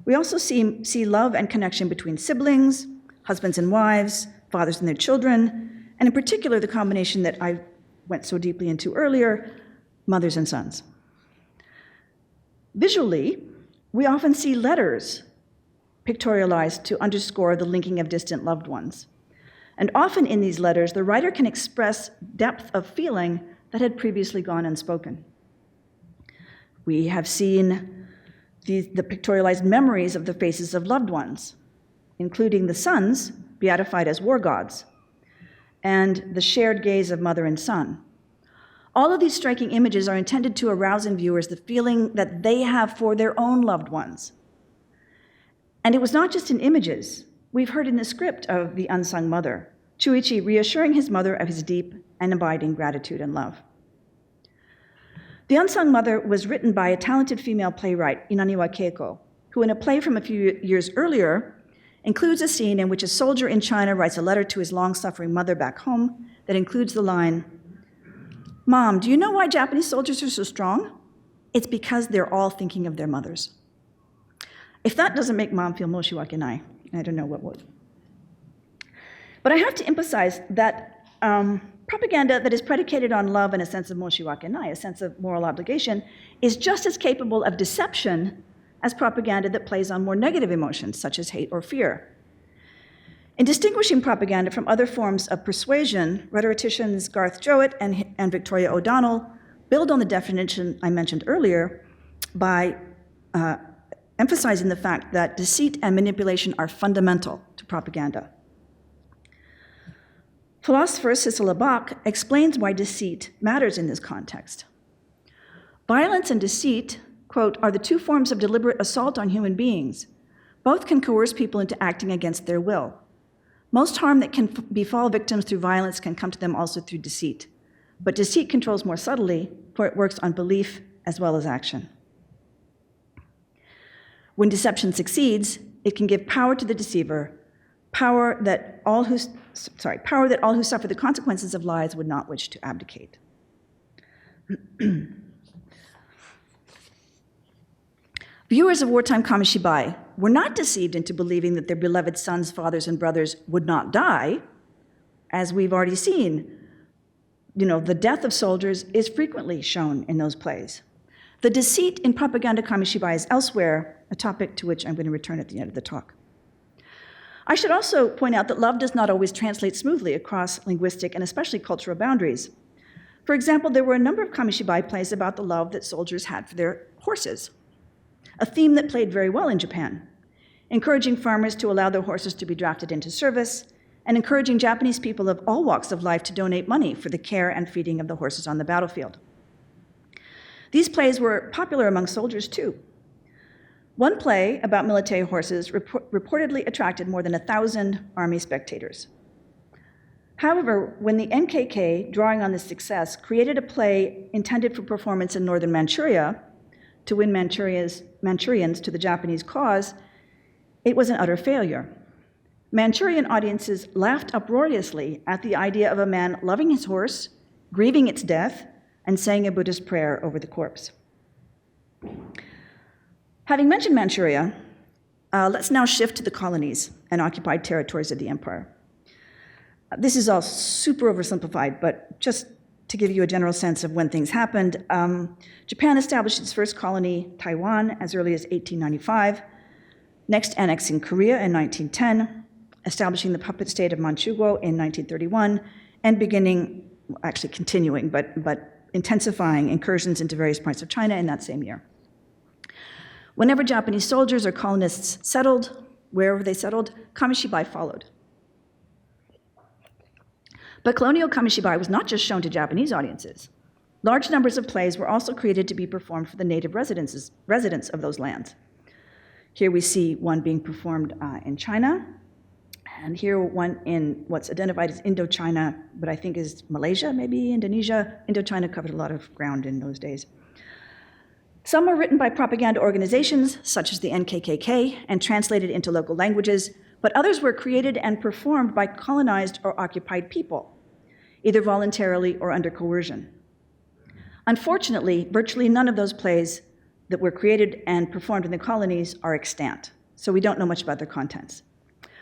We also see love and connection between siblings, husbands and wives, fathers and their children, and in particular, the combination that I went so deeply into earlier, mothers and sons. Visually, we often see letters pictorialized to underscore the linking of distant loved ones. And often in these letters, the writer can express depth of feeling that had previously gone unspoken. We have seen the pictorialized memories of the faces of loved ones, including the sons beatified as war gods, and the shared gaze of mother and son. All of these striking images are intended to arouse in viewers the feeling that they have for their own loved ones. And it was not just in images. We've heard in the script of The Unsung Mother, Chuichi reassuring his mother of his deep and abiding gratitude and love. The Unsung Mother was written by a talented female playwright, Inaniwa Keiko, who in a play from a few years earlier includes a scene in which a soldier in China writes a letter to his long-suffering mother back home that includes the line, "Mom, do you know why Japanese soldiers are so strong? It's because they're all thinking of their mothers." If that doesn't make Mom feel môshiwakenai, I don't know what would. But I have to emphasize that propaganda that is predicated on love and a sense of môshiwakenai, a sense of moral obligation, is just as capable of deception as propaganda that plays on more negative emotions, such as hate or fear. In distinguishing propaganda from other forms of persuasion, rhetoricians Garth Jowett and Victoria O'Donnell build on the definition I mentioned earlier by emphasizing the fact that deceit and manipulation are fundamental to propaganda. Philosopher Cicely Bach explains why deceit matters in this context. Violence and deceit, quote, are the two forms of deliberate assault on human beings. Both can coerce people into acting against their will. Most harm that can befall victims through violence can come to them also through deceit. But deceit controls more subtly, for it works on belief as well as action. When deception succeeds, it can give power to the deceiver, power that all who suffer the consequences of lies would not wish to abdicate. Viewers of wartime kamishibai were not deceived into believing that their beloved sons, fathers, and brothers would not die. As we've already seen, the death of soldiers is frequently shown in those plays. The deceit in propaganda kamishibai is elsewhere, a topic to which I'm going to return at the end of the talk. I should also point out that love does not always translate smoothly across linguistic and especially cultural boundaries. For example, there were a number of kamishibai plays about the love that soldiers had for their horses, a theme that played very well in Japan, encouraging farmers to allow their horses to be drafted into service, and encouraging Japanese people of all walks of life to donate money for the care and feeding of the horses on the battlefield. These plays were popular among soldiers too. One play about military horses reportedly attracted more than 1,000 army spectators. However, when the NKK, drawing on this success, created a play intended for performance in northern Manchuria to win Manchurians to the Japanese cause, it was an utter failure. Manchurian audiences laughed uproariously at the idea of a man loving his horse, grieving its death, and saying a Buddhist prayer over the corpse. Having mentioned Manchuria, let's now shift to the colonies and occupied territories of the empire. This is all super oversimplified, but just to give you a general sense of when things happened, Japan established its first colony, Taiwan, as early as 1895, next annexing Korea in 1910, establishing the puppet state of Manchukuo in 1931, and continuing, but intensifying incursions into various parts of China in that same year. Whenever Japanese soldiers or colonists settled, wherever they settled, kamishibai followed. But colonial kamishibai was not just shown to Japanese audiences. Large numbers of plays were also created to be performed for the native residents of those lands. Here we see one being performed in China, and here one in what's identified as Indochina, but I think is Malaysia, maybe Indonesia. Indochina covered a lot of ground in those days. Some were written by propaganda organizations, such as the NKKK, and translated into local languages, but others were created and performed by colonized or occupied people, either voluntarily or under coercion. Unfortunately, virtually none of those plays that were created and performed in the colonies are extant, so we don't know much about their contents.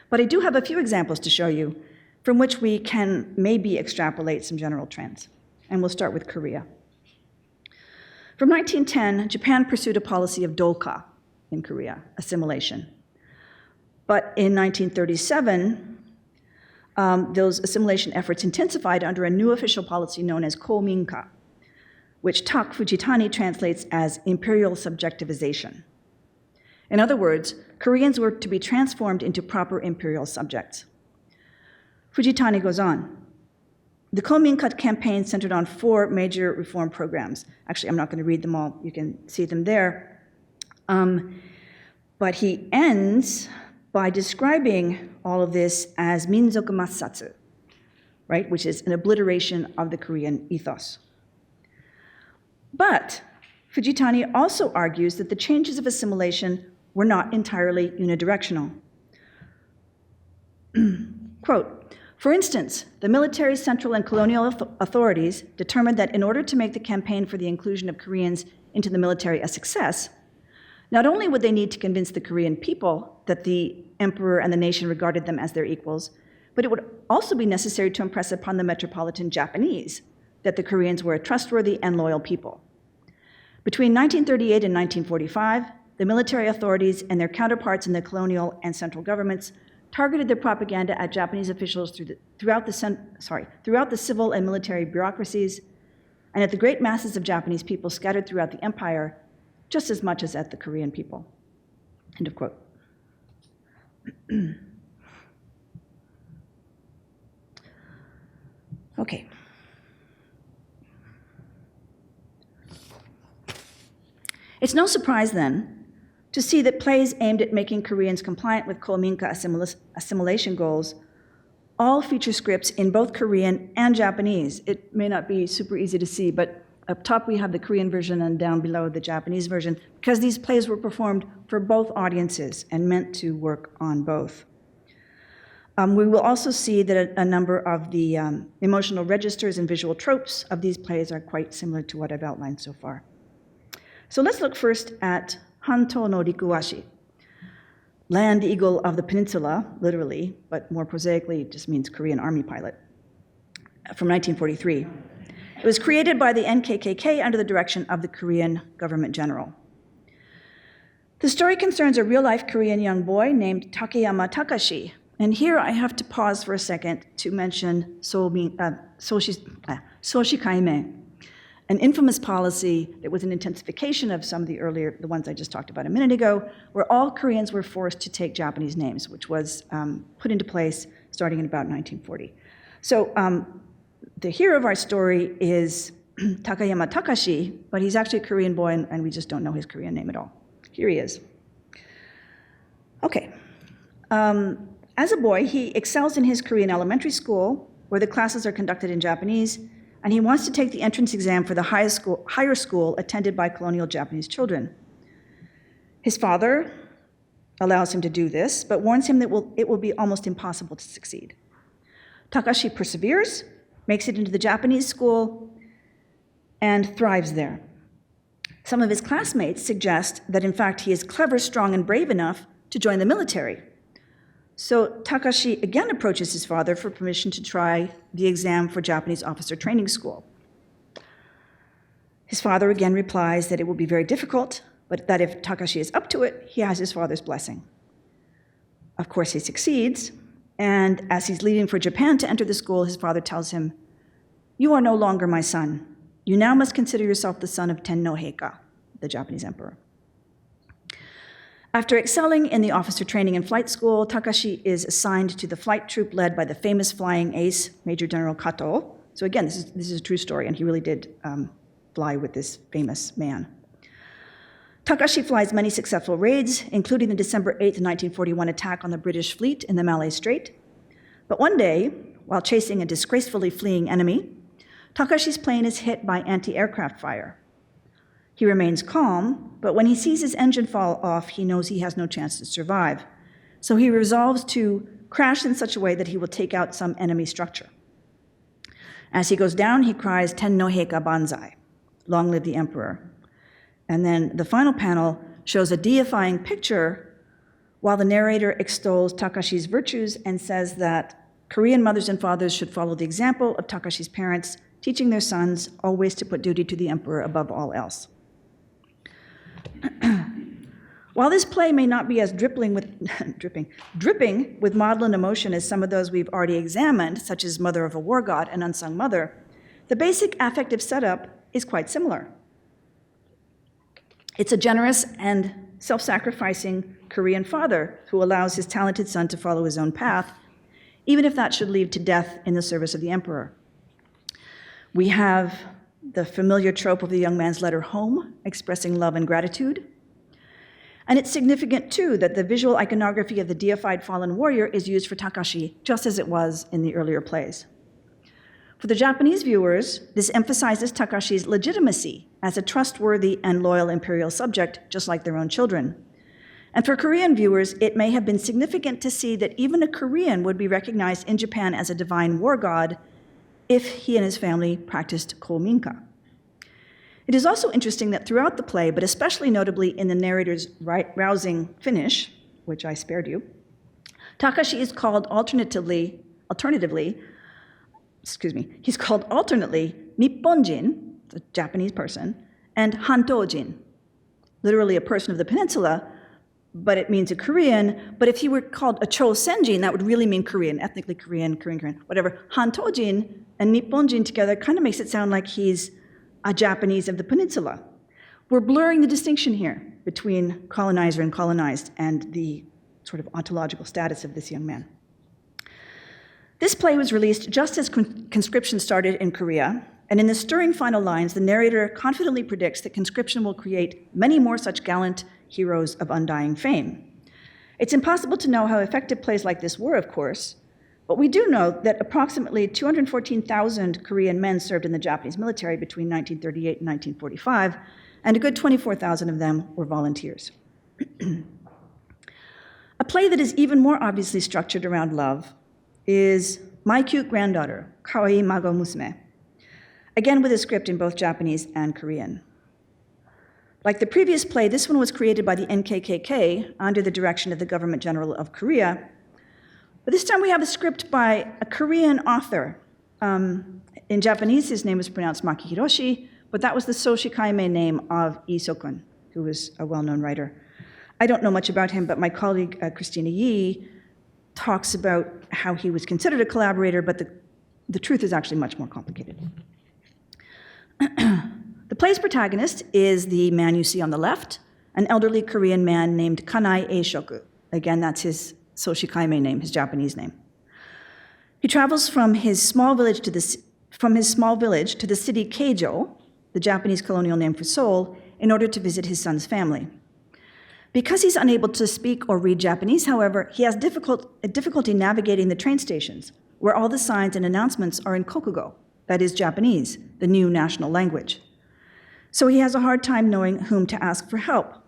But I do have a few examples to show you from which we can maybe extrapolate some general trends. And we'll start with Korea. From 1910, Japan pursued a policy of dolka in Korea, assimilation. But in 1937, those assimilation efforts intensified under a new official policy known as kominka, which Tak Fujitani translates as imperial subjectivization. In other words, Koreans were to be transformed into proper imperial subjects. Fujitani goes on. The kominka campaign centered on 4 major reform programs. Actually, I'm not going to read them all. You can see them there. But he ends by describing all of this as minzoku massatsu, right, which is an obliteration of the Korean ethos. But Fujitani also argues that the changes of assimilation were not entirely unidirectional. Quote, for instance, the military, central, and colonial authorities determined that in order to make the campaign for the inclusion of Koreans into the military a success, not only would they need to convince the Korean people that the emperor and the nation regarded them as their equals, but it would also be necessary to impress upon the metropolitan Japanese that the Koreans were a trustworthy and loyal people. Between 1938 and 1945, the military authorities and their counterparts in the colonial and central governments targeted their propaganda at Japanese officials throughout the civil and military bureaucracies, and at the great masses of Japanese people scattered throughout the empire, just as much as at the Korean people. End of quote. Okay. It's no surprise then to see that plays aimed at making Koreans compliant with kominka assimilation goals all feature scripts in both Korean and Japanese. It may not be super easy to see, but up top we have the Korean version and down below the Japanese version, because these plays were performed for both audiences and meant to work on both. We will also see that a number of the emotional registers and visual tropes of these plays are quite similar to what I've outlined so far. So let's look first at Hanto no Rikuwashi, land eagle of the peninsula, literally, but more prosaically it just means Korean army pilot, from 1943. It was created by the NKKK under the direction of the Korean government general. The story concerns a real-life Korean young boy named Takeyama Takashi. And here I have to pause for a second to mention Soshikaime, an infamous policy that was an intensification of some of the ones I just talked about a minute ago, where all Koreans were forced to take Japanese names, which was put into place starting in about 1940. So the hero of our story is Takeyama Takashi, but he's actually a Korean boy, and we just don't know his Korean name at all. Here he is. Okay. As a boy, he excels in his Korean elementary school, where the classes are conducted in Japanese, and he wants to take the entrance exam for the higher school attended by colonial Japanese children. His father allows him to do this, but warns him that it will be almost impossible to succeed. Takashi perseveres, makes it into the Japanese school, and thrives there. Some of his classmates suggest that, in fact, he is clever, strong, and brave enough to join the military. So Takashi again approaches his father for permission to try the exam for Japanese officer training school. His father again replies that it will be very difficult, but that if Takashi is up to it, he has his father's blessing. Of course, he succeeds, and as he's leaving for Japan to enter the school, his father tells him, "You are no longer my son. You now must consider yourself the son of Tenno Heika," the Japanese emperor. After excelling in the officer training and flight school, Takashi is assigned to the flight troop led by the famous flying ace, Major General Kato. So again, this is a true story, and he really did fly with this famous man. Takashi flies many successful raids, including the December 8, 1941 attack on the British fleet in the Malay Strait. But one day, while chasing a disgracefully fleeing enemy, Takashi's plane is hit by anti-aircraft fire. He remains calm, but when he sees his engine fall off, he knows he has no chance to survive. So he resolves to crash in such a way that he will take out some enemy structure. As he goes down, he cries, "Tenno Heika Banzai," long live the emperor. And then the final panel shows a deifying picture while the narrator extols Takashi's virtues and says that Korean mothers and fathers should follow the example of Takashi's parents, teaching their sons always to put duty to the emperor above all else. While this play may not be as dripping with maudlin emotion as some of those we've already examined, such as Mother of a War God and Unsung Mother, the basic affective setup is quite similar. It's a generous and self-sacrificing Korean father who allows his talented son to follow his own path, even if that should lead to death in the service of the emperor. We have the familiar trope of the young man's letter home, expressing love and gratitude. And it's significant, too, that the visual iconography of the deified fallen warrior is used for Takashi, just as it was in the earlier plays. For the Japanese viewers, this emphasizes Takashi's legitimacy as a trustworthy and loyal imperial subject, just like their own children. And for Korean viewers, it may have been significant to see that even a Korean would be recognized in Japan as a divine war god if he and his family practiced kominka. It is also interesting that throughout the play, but especially notably in the narrator's rousing finish, which I spared you, Takashi is called alternately Nipponjin, the Japanese person, and Hantojin, literally a person of the peninsula, but it means a Korean. But if he were called a Chosenjin, that would really mean Korean, ethnically Korean, whatever. Hantojin and Nipponjin together kind of makes it sound like he's a Japanese of the peninsula. We're blurring the distinction here between colonizer and colonized and the sort of ontological status of this young man. This play was released just as conscription started in Korea, and in the stirring final lines, the narrator confidently predicts that conscription will create many more such gallant heroes of undying fame. It's impossible to know how effective plays like this were, of course, but we do know that approximately 214,000 Korean men served in the Japanese military between 1938 and 1945, and a good 24,000 of them were volunteers. A play that is even more obviously structured around love is My Cute Granddaughter, Kawaii Mago Musume, again with a script in both Japanese and Korean. Like the previous play, this one was created by the NKKK under the direction of the Government General of Korea. But this time we have a script by a Korean author. In Japanese, his name is pronounced Maki Hiroshi, but that was the Soshikaime name of Lee So-kun, who was a well-known writer. I don't know much about him, but my colleague Christina Yee talks about how he was considered a collaborator, but the truth is actually much more complicated. The play's protagonist is the man you see on the left, an elderly Korean man named Kanai Eishoku. Again, that's his Soshikaime name, his Japanese name. He travels from his small village to the city Keijo, the Japanese colonial name for Seoul, in order to visit his son's family. Because he's unable to speak or read Japanese, however, he has difficulty navigating the train stations, where all the signs and announcements are in Kokugo, that is Japanese, the new national language. So he has a hard time knowing whom to ask for help,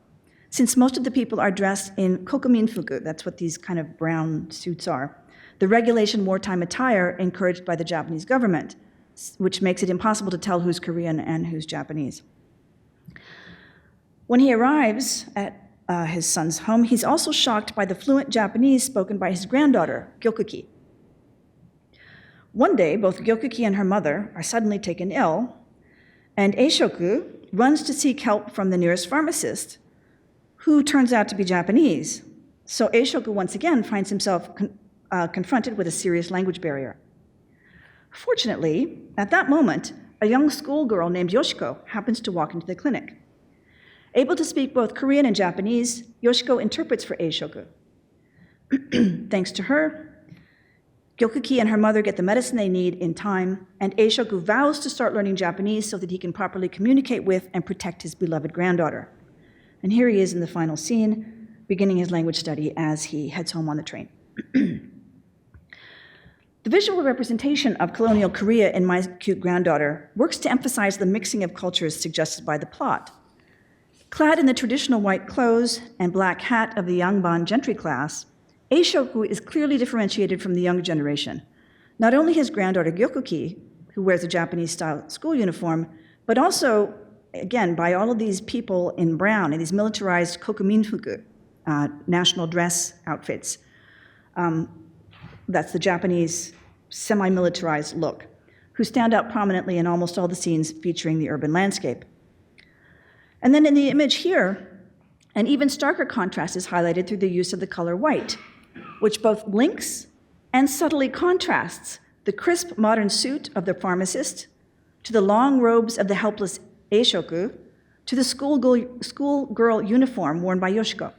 since most of the people are dressed in kokuminfuku, that's what these kind of brown suits are, the regulation wartime attire encouraged by the Japanese government, which makes it impossible to tell who's Korean and who's Japanese. When he arrives at his son's home, he's also shocked by the fluent Japanese spoken by his granddaughter, Gyokuki. One day, both Gyokuki and her mother are suddenly taken ill, and Eishoku runs to seek help from the nearest pharmacist, who turns out to be Japanese. So Eishoku once again finds himself confronted with a serious language barrier. Fortunately, at that moment, a young schoolgirl named Yoshiko happens to walk into the clinic. Able to speak both Korean and Japanese, Yoshiko interprets for Eishoku. Thanks to her, Gyokuki and her mother get the medicine they need in time, and Eishoku vows to start learning Japanese so that he can properly communicate with and protect his beloved granddaughter. And here he is in the final scene, beginning his language study as he heads home on the train. The visual representation of colonial Korea in My Cute Granddaughter works to emphasize the mixing of cultures suggested by the plot. Clad in the traditional white clothes and black hat of the Yangban gentry class, Eishoku is clearly differentiated from the younger generation. Not only his granddaughter Gyokuki, who wears a Japanese-style school uniform, but also, again, by all of these people in brown, in these militarized kokuminfuku, national dress outfits. That's the Japanese semi-militarized look, who stand out prominently in almost all the scenes featuring the urban landscape. And then in the image here, An even starker contrast is highlighted through the use of the color white, which both links and subtly contrasts the crisp modern suit of the pharmacist to the long robes of the helpless Eishoku to the schoolgirl uniform worn by Yoshiko.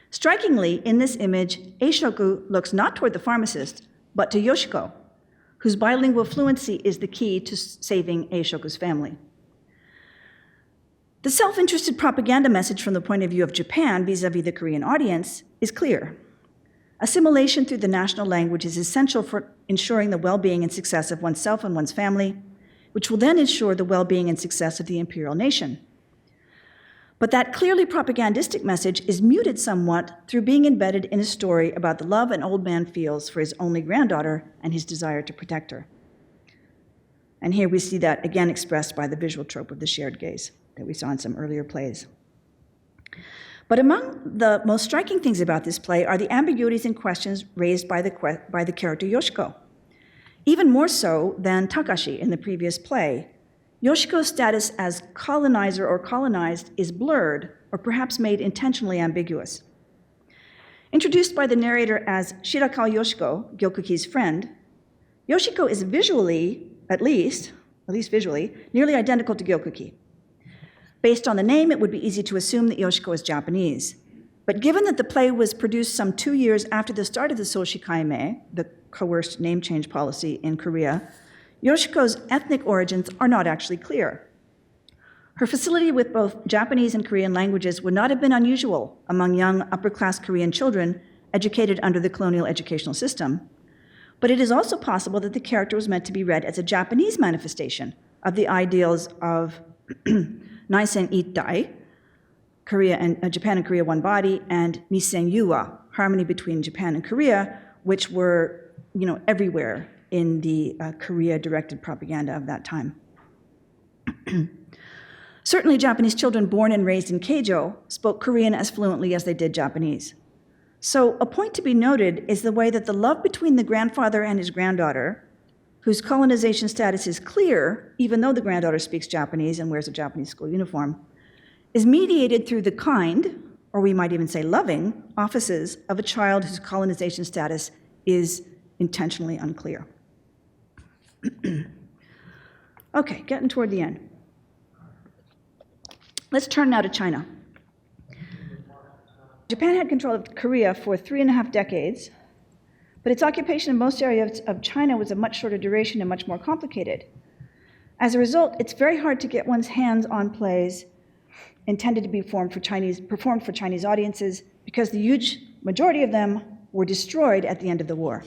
Strikingly, in this image, Eishoku looks not toward the pharmacist, but to Yoshiko, whose bilingual fluency is the key to saving Eishoku's family. The self-interested propaganda message from the point of view of Japan vis-à-vis the Korean audience is clear. Assimilation through the national language is essential for ensuring the well-being and success of oneself and one's family, which will then ensure the well-being and success of the imperial nation. But that clearly propagandistic message is muted somewhat through being embedded in a story about the love an old man feels for his only granddaughter and his desire to protect her. And here we see that again expressed by the visual trope of the shared gaze that we saw in some earlier plays. But among the most striking things about this play are the ambiguities and questions raised by the character Yoshiko. Even more so than Takashi in the previous play, Yoshiko's status as colonizer or colonized is blurred or perhaps made intentionally ambiguous. Introduced by the narrator as Shirakawa Yoshiko, Gyokuki's friend, Yoshiko is visually, at least visually, nearly identical to Gyokuki. Based on the name, it would be easy to assume that Yoshiko is Japanese. But given that the play was produced some 2 years after the start of the Soshikaime, the coerced name change policy in Korea, Yoshiko's ethnic origins are not actually clear. Her facility with both Japanese and Korean languages would not have been unusual among young upper-class Korean children educated under the colonial educational system. But it is also possible that the character was meant to be read as a Japanese manifestation of the ideals of Naisen Ittai, Japan and Korea one body, and Nisen Yuwa, harmony between Japan and Korea, which were, everywhere in the Korea-directed propaganda of that time. Certainly, Japanese children born and raised in Keijo spoke Korean as fluently as they did Japanese. So a point to be noted is the way that the love between the grandfather and his granddaughter, whose colonization status is clear, even though the granddaughter speaks Japanese and wears a Japanese school uniform, is mediated through the kind, or we might even say loving, offices of a child whose colonization status is intentionally unclear. Okay, getting toward the end. Let's turn now to China. Japan had control of Korea for 3.5 decades, but its occupation in most areas of China was of much shorter duration and much more complicated. As a result, it's very hard to get one's hands on plays intended to be performed for Chinese audiences because the huge majority of them were destroyed at the end of the war.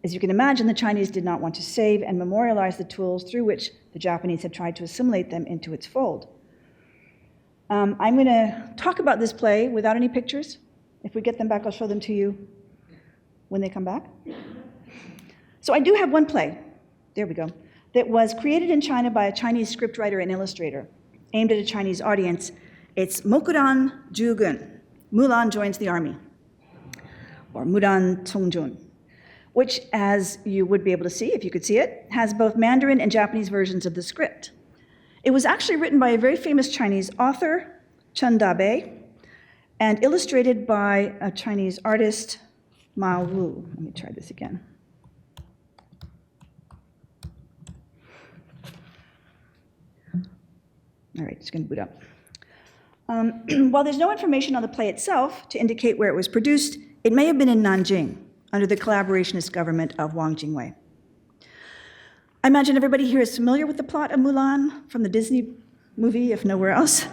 As you can imagine, the Chinese did not want to save and memorialize the tools through which the Japanese had tried to assimilate them into its fold. I'm going to talk about this play without any pictures. If we get them back, I'll show them to you when they come back. So I do have one play, there we go, that was created in China by a Chinese scriptwriter and illustrator, aimed at a Chinese audience. It's Mokuran Jugun, Mulan Joins the Army, or Muran Tongjun, which, as you would be able to see, if you could see it, has both Mandarin and Japanese versions of the script. It was actually written by a very famous Chinese author, Chen Dabei, and illustrated by a Chinese artist, Mao Wu. Let me try this again. All right, it's going to boot up. While there's no information on the play itself to indicate where it was produced, it may have been in Nanjing, under the collaborationist government of Wang Jingwei. I imagine everybody here is familiar with the plot of Mulan from the Disney movie, if nowhere else,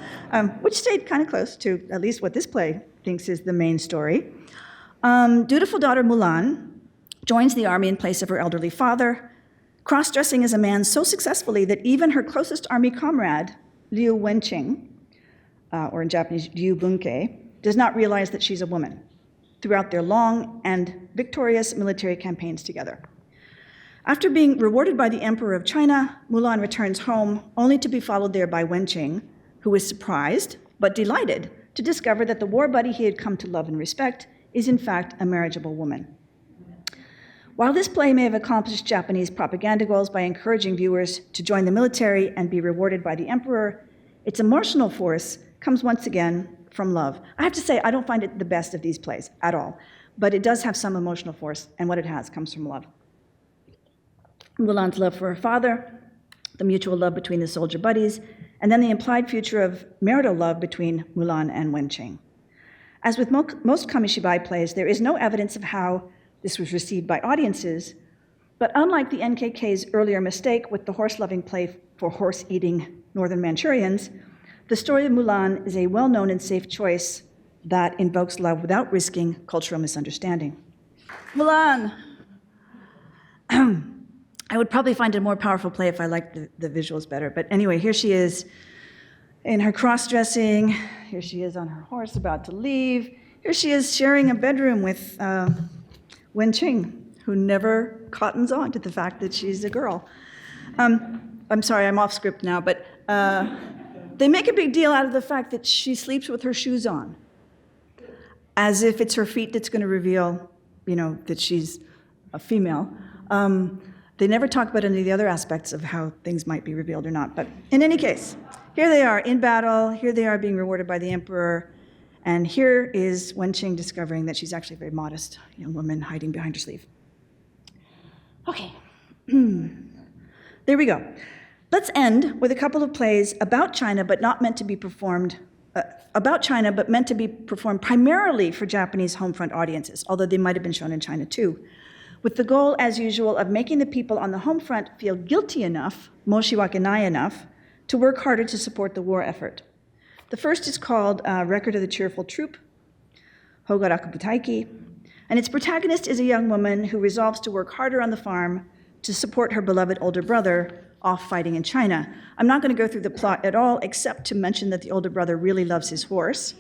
which stayed kind of close to at least what this play thinks is the main story. Dutiful daughter Mulan joins the army in place of her elderly father, cross-dressing as a man so successfully that even her closest army comrade, Liu Wenqing, or in Japanese, Liu Bunke, does not realize that she's a woman throughout their long and victorious military campaigns together. After being rewarded by the Emperor of China, Mulan returns home, only to be followed there by Wenqing, who is surprised but delighted to discover that the war buddy he had come to love and respect is in fact a marriageable woman. While this play may have accomplished Japanese propaganda goals by encouraging viewers to join the military and be rewarded by the Emperor, its emotional force comes once again from love. I have to say, I don't find it the best of these plays at all, but it does have some emotional force, and what it has comes from love. Mulan's love for her father, the mutual love between the soldier buddies, and then the implied future of marital love between Mulan and Wenqing. As with most kamishibai plays, there is no evidence of how this was received by audiences, but unlike the NKK's earlier mistake with the horse-loving play for horse-eating Northern Manchurians, the story of Mulan is a well-known and safe choice that invokes love without risking cultural misunderstanding. Mulan! I would probably find it a more powerful play if I liked the visuals better, but anyway, here she is in her cross-dressing. Here she is on her horse about to leave. Here she is sharing a bedroom with Wenqing, who never cottons on to the fact that she's a girl. I'm sorry, I'm off script now, but they make a big deal out of the fact that she sleeps with her shoes on, as if it's her feet that's going to reveal, that she's a female. They never talk about any of the other aspects of how things might be revealed or not. But in any case, here they are in battle. Here they are being rewarded by the emperor. And here is Wenqing discovering that she's actually a very modest young woman hiding behind her sleeve. Okay. There we go. Let's end with a couple of plays about China, but not meant to be performed about China, but meant to be performed primarily for Japanese home front audiences, although they might have been shown in China too, with the goal, as usual, of making the people on the home front feel guilty enough, môshiwakenai enough, to work harder to support the war effort. The first is called Record of the Cheerful Troop, Hogaraku Butaiki, and its protagonist is a young woman who resolves to work harder on the farm to support her beloved older brother off fighting in China. I'm not going to go through the plot at all, except to mention that the older brother really loves his horse,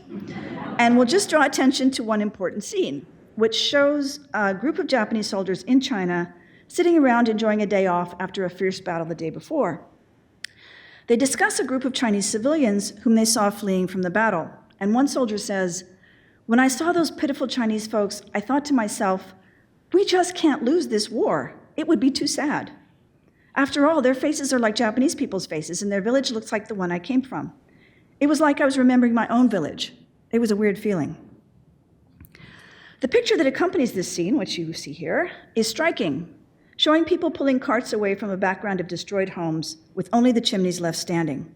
and we'll just draw attention to one important scene, which shows a group of Japanese soldiers in China sitting around enjoying a day off after a fierce battle the day before. They discuss a group of Chinese civilians whom they saw fleeing from the battle, and one soldier says, "When I saw those pitiful Chinese folks, I thought to myself, we just can't lose this war. It would be too sad. After all, their faces are like Japanese people's faces, and their village looks like the one I came from. It was like I was remembering my own village. It was a weird feeling." The picture that accompanies this scene, which you see here, is striking, showing people pulling carts away from a background of destroyed homes with only the chimneys left standing.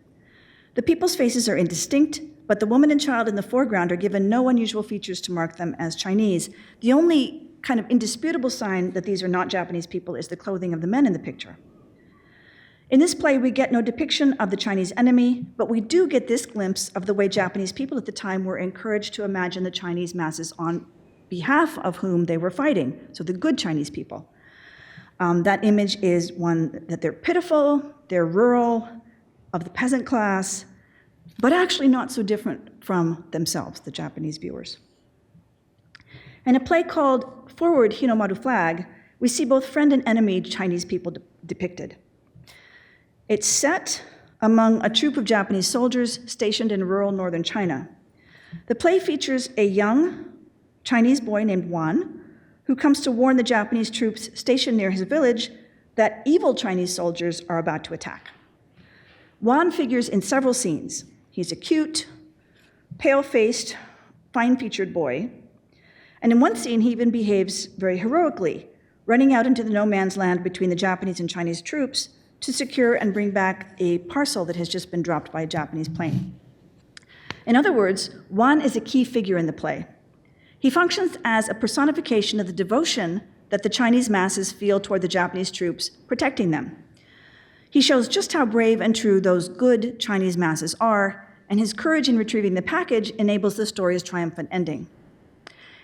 The people's faces are indistinct, but the woman and child in the foreground are given no unusual features to mark them as Chinese. The only kind of indisputable sign that these are not Japanese people is the clothing of the men in the picture. In this play, we get no depiction of the Chinese enemy, but we do get this glimpse of the way Japanese people at the time were encouraged to imagine the Chinese masses on behalf of whom they were fighting, so the good Chinese people. That image is one that they're pitiful, they're rural, of the peasant class, but actually not so different from themselves, the Japanese viewers. In a play called Forward Hinomaru Flag, we see both friend and enemy Chinese people depicted. It's set among a troop of Japanese soldiers stationed in rural northern China. The play features a young Chinese boy named Wan, who comes to warn the Japanese troops stationed near his village that evil Chinese soldiers are about to attack. Wan figures in several scenes. He's a cute, pale-faced, fine-featured boy, and in one scene he even behaves very heroically, running out into the no man's land between the Japanese and Chinese troops to secure and bring back a parcel that has just been dropped by a Japanese plane. In other words, Wan is a key figure in the play. He functions as a personification of the devotion that the Chinese masses feel toward the Japanese troops protecting them. He shows just how brave and true those good Chinese masses are, and his courage in retrieving the package enables the story's triumphant ending.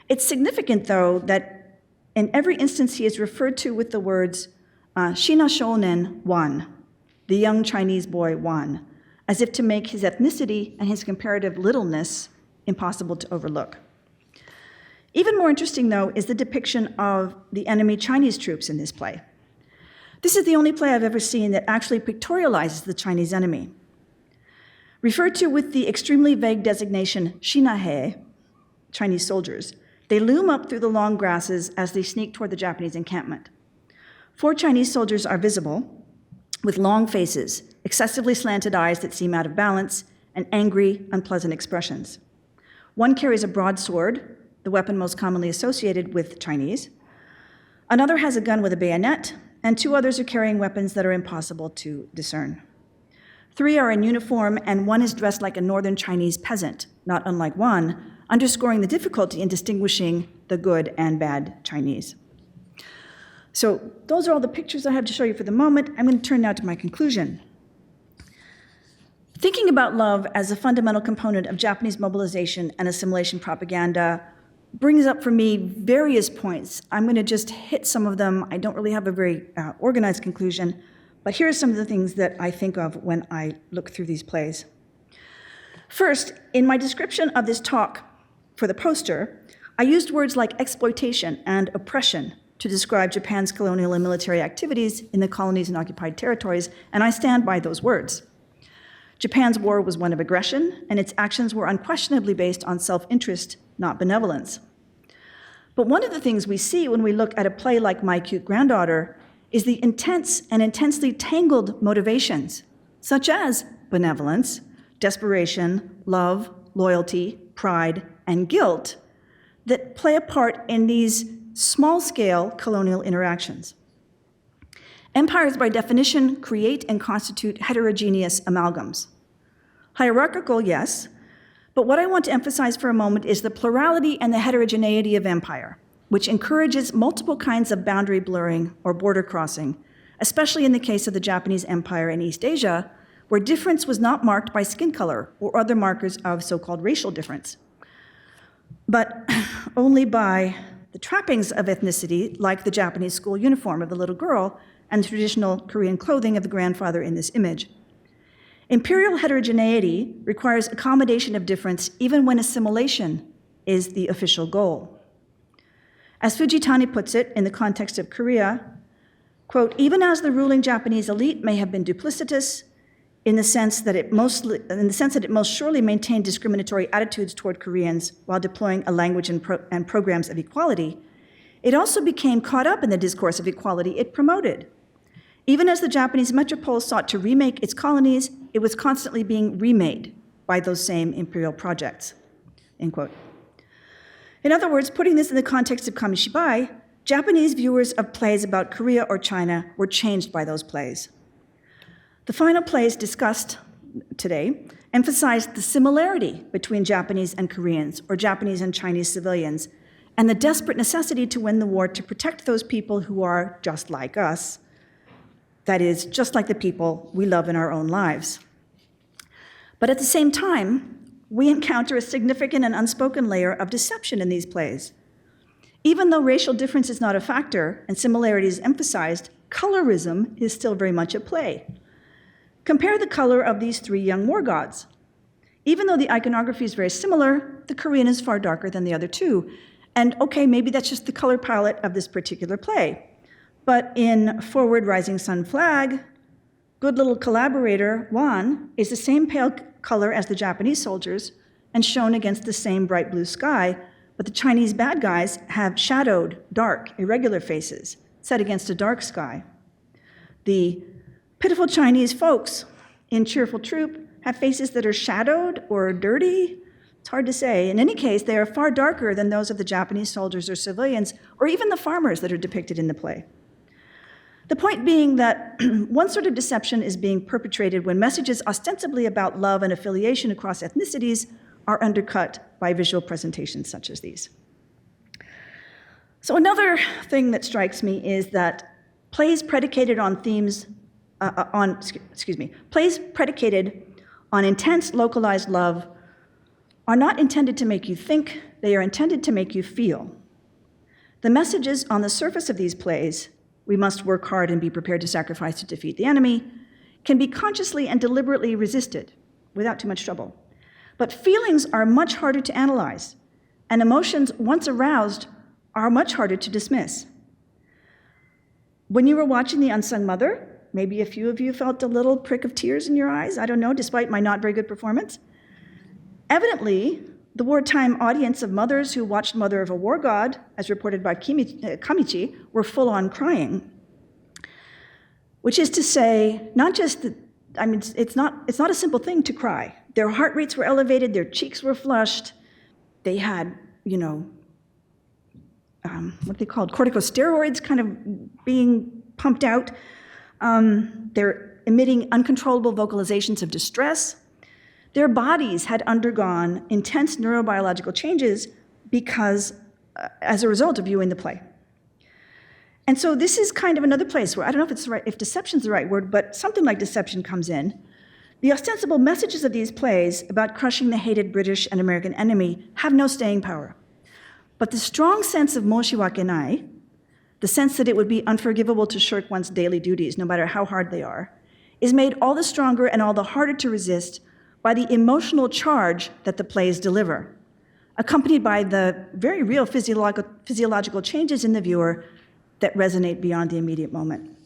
It's significant, though, that in every instance he is referred to with the words, Shina Shonen Wan, the young Chinese boy Wan, as if to make his ethnicity and his comparative littleness impossible to overlook. Even more interesting, though, is the depiction of the enemy Chinese troops in this play. This is the only play I've ever seen that actually pictorializes the Chinese enemy. Referred to with the extremely vague designation Shinahe, Chinese soldiers, they loom up through the long grasses as they sneak toward the Japanese encampment. 4 Chinese soldiers are visible, with long faces, excessively slanted eyes that seem out of balance, and angry, unpleasant expressions. One carries a broadsword, the weapon most commonly associated with Chinese. Another has a gun with a bayonet, and 2 others are carrying weapons that are impossible to discern. 3 are in uniform, and 1 is dressed like a northern Chinese peasant, not unlike one, underscoring the difficulty in distinguishing the good and bad Chinese. So those are all the pictures I have to show you for the moment. I'm going to turn now to my conclusion. Thinking about love as a fundamental component of Japanese mobilization and assimilation propaganda brings up for me various points. I'm going to just hit some of them. I don't really have a very organized conclusion, but here are some of the things that I think of when I look through these plays. First, in my description of this talk for the poster, I used words like exploitation and oppression to describe Japan's colonial and military activities in the colonies and occupied territories, and I stand by those words. Japan's war was one of aggression, and its actions were unquestionably based on self-interest, not benevolence. But one of the things we see when we look at a play like My Cute Granddaughter is the intense and intensely tangled motivations, such as benevolence, desperation, love, loyalty, pride, and guilt, that play a part in these small-scale colonial interactions. Empires, by definition, create and constitute heterogeneous amalgams. Hierarchical, yes, but what I want to emphasize for a moment is the plurality and the heterogeneity of empire, which encourages multiple kinds of boundary blurring or border crossing, especially in the case of the Japanese Empire in East Asia, where difference was not marked by skin color or other markers of so-called racial difference, but only by the trappings of ethnicity, like the Japanese school uniform of the little girl and the traditional Korean clothing of the grandfather in this image. Imperial heterogeneity requires accommodation of difference even when assimilation is the official goal. As Fujitani puts it in the context of Korea, quote, even as the ruling Japanese elite may have been duplicitous in the sense that it most surely maintained discriminatory attitudes toward Koreans while deploying a language and programs of equality, it also became caught up in the discourse of equality it promoted. Even as the Japanese metropole sought to remake its colonies, it was constantly being remade by those same imperial projects, end quote. In other words, putting this in the context of kamishibai, Japanese viewers of plays about Korea or China were changed by those plays. The final plays discussed today emphasized the similarity between Japanese and Koreans, or Japanese and Chinese civilians, and the desperate necessity to win the war to protect those people who are just like us, that is, just like the people we love in our own lives. But at the same time, we encounter a significant and unspoken layer of deception in these plays. Even though racial difference is not a factor and similarity is emphasized, colorism is still very much at play. Compare the color of these 3 young war gods. Even though the iconography is very similar, the Korean is far darker than the other 2. And okay, maybe that's just the color palette of this particular play. But in Forward Rising Sun Flag, good little collaborator Wan is the same pale color as the Japanese soldiers and shown against the same bright blue sky, but the Chinese bad guys have shadowed, dark, irregular faces set against a dark sky. The pitiful Chinese folks in Cheerful Troop have faces that are shadowed or dirty. It's hard to say. In any case, they are far darker than those of the Japanese soldiers or civilians, or even the farmers that are depicted in the play. The point being that one sort of deception is being perpetrated when messages ostensibly about love and affiliation across ethnicities are undercut by visual presentations such as these. So another thing that strikes me is that plays predicated on plays predicated on intense localized love are not intended to make you think, they are intended to make you feel. The messages on the surface of these plays, we must work hard and be prepared to sacrifice to defeat the enemy, can be consciously and deliberately resisted without too much trouble. But feelings are much harder to analyze, and emotions, once aroused, are much harder to dismiss. When you were watching The Unsung Mother, maybe a few of you felt a little prick of tears in your eyes, I don't know, despite my not very good performance. Evidently, the wartime audience of mothers who watched Mother of a War God, as reported by Kamichi, were full on crying. Which is to say, not just that, I mean, it's not a simple thing to cry. Their heart rates were elevated, their cheeks were flushed. They had, what they called corticosteroids kind of being pumped out. They're emitting uncontrollable vocalizations of distress. Their bodies had undergone intense neurobiological changes because, as a result of viewing the play. And so this is kind of another place where, I don't know if it's right, if deception's the right word, but something like deception comes in. The ostensible messages of these plays about crushing the hated British and American enemy have no staying power. But the strong sense of môshiwakenai, the sense that it would be unforgivable to shirk one's daily duties, no matter how hard they are, is made all the stronger and all the harder to resist by the emotional charge that the plays deliver, accompanied by the very real physiological changes in the viewer that resonate beyond the immediate moment.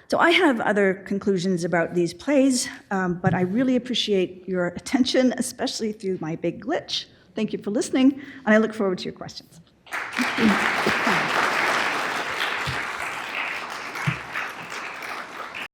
So I have other conclusions about these plays, but I really appreciate your attention, especially through my big glitch. Thank you for listening, and I look forward to your questions. Thank you.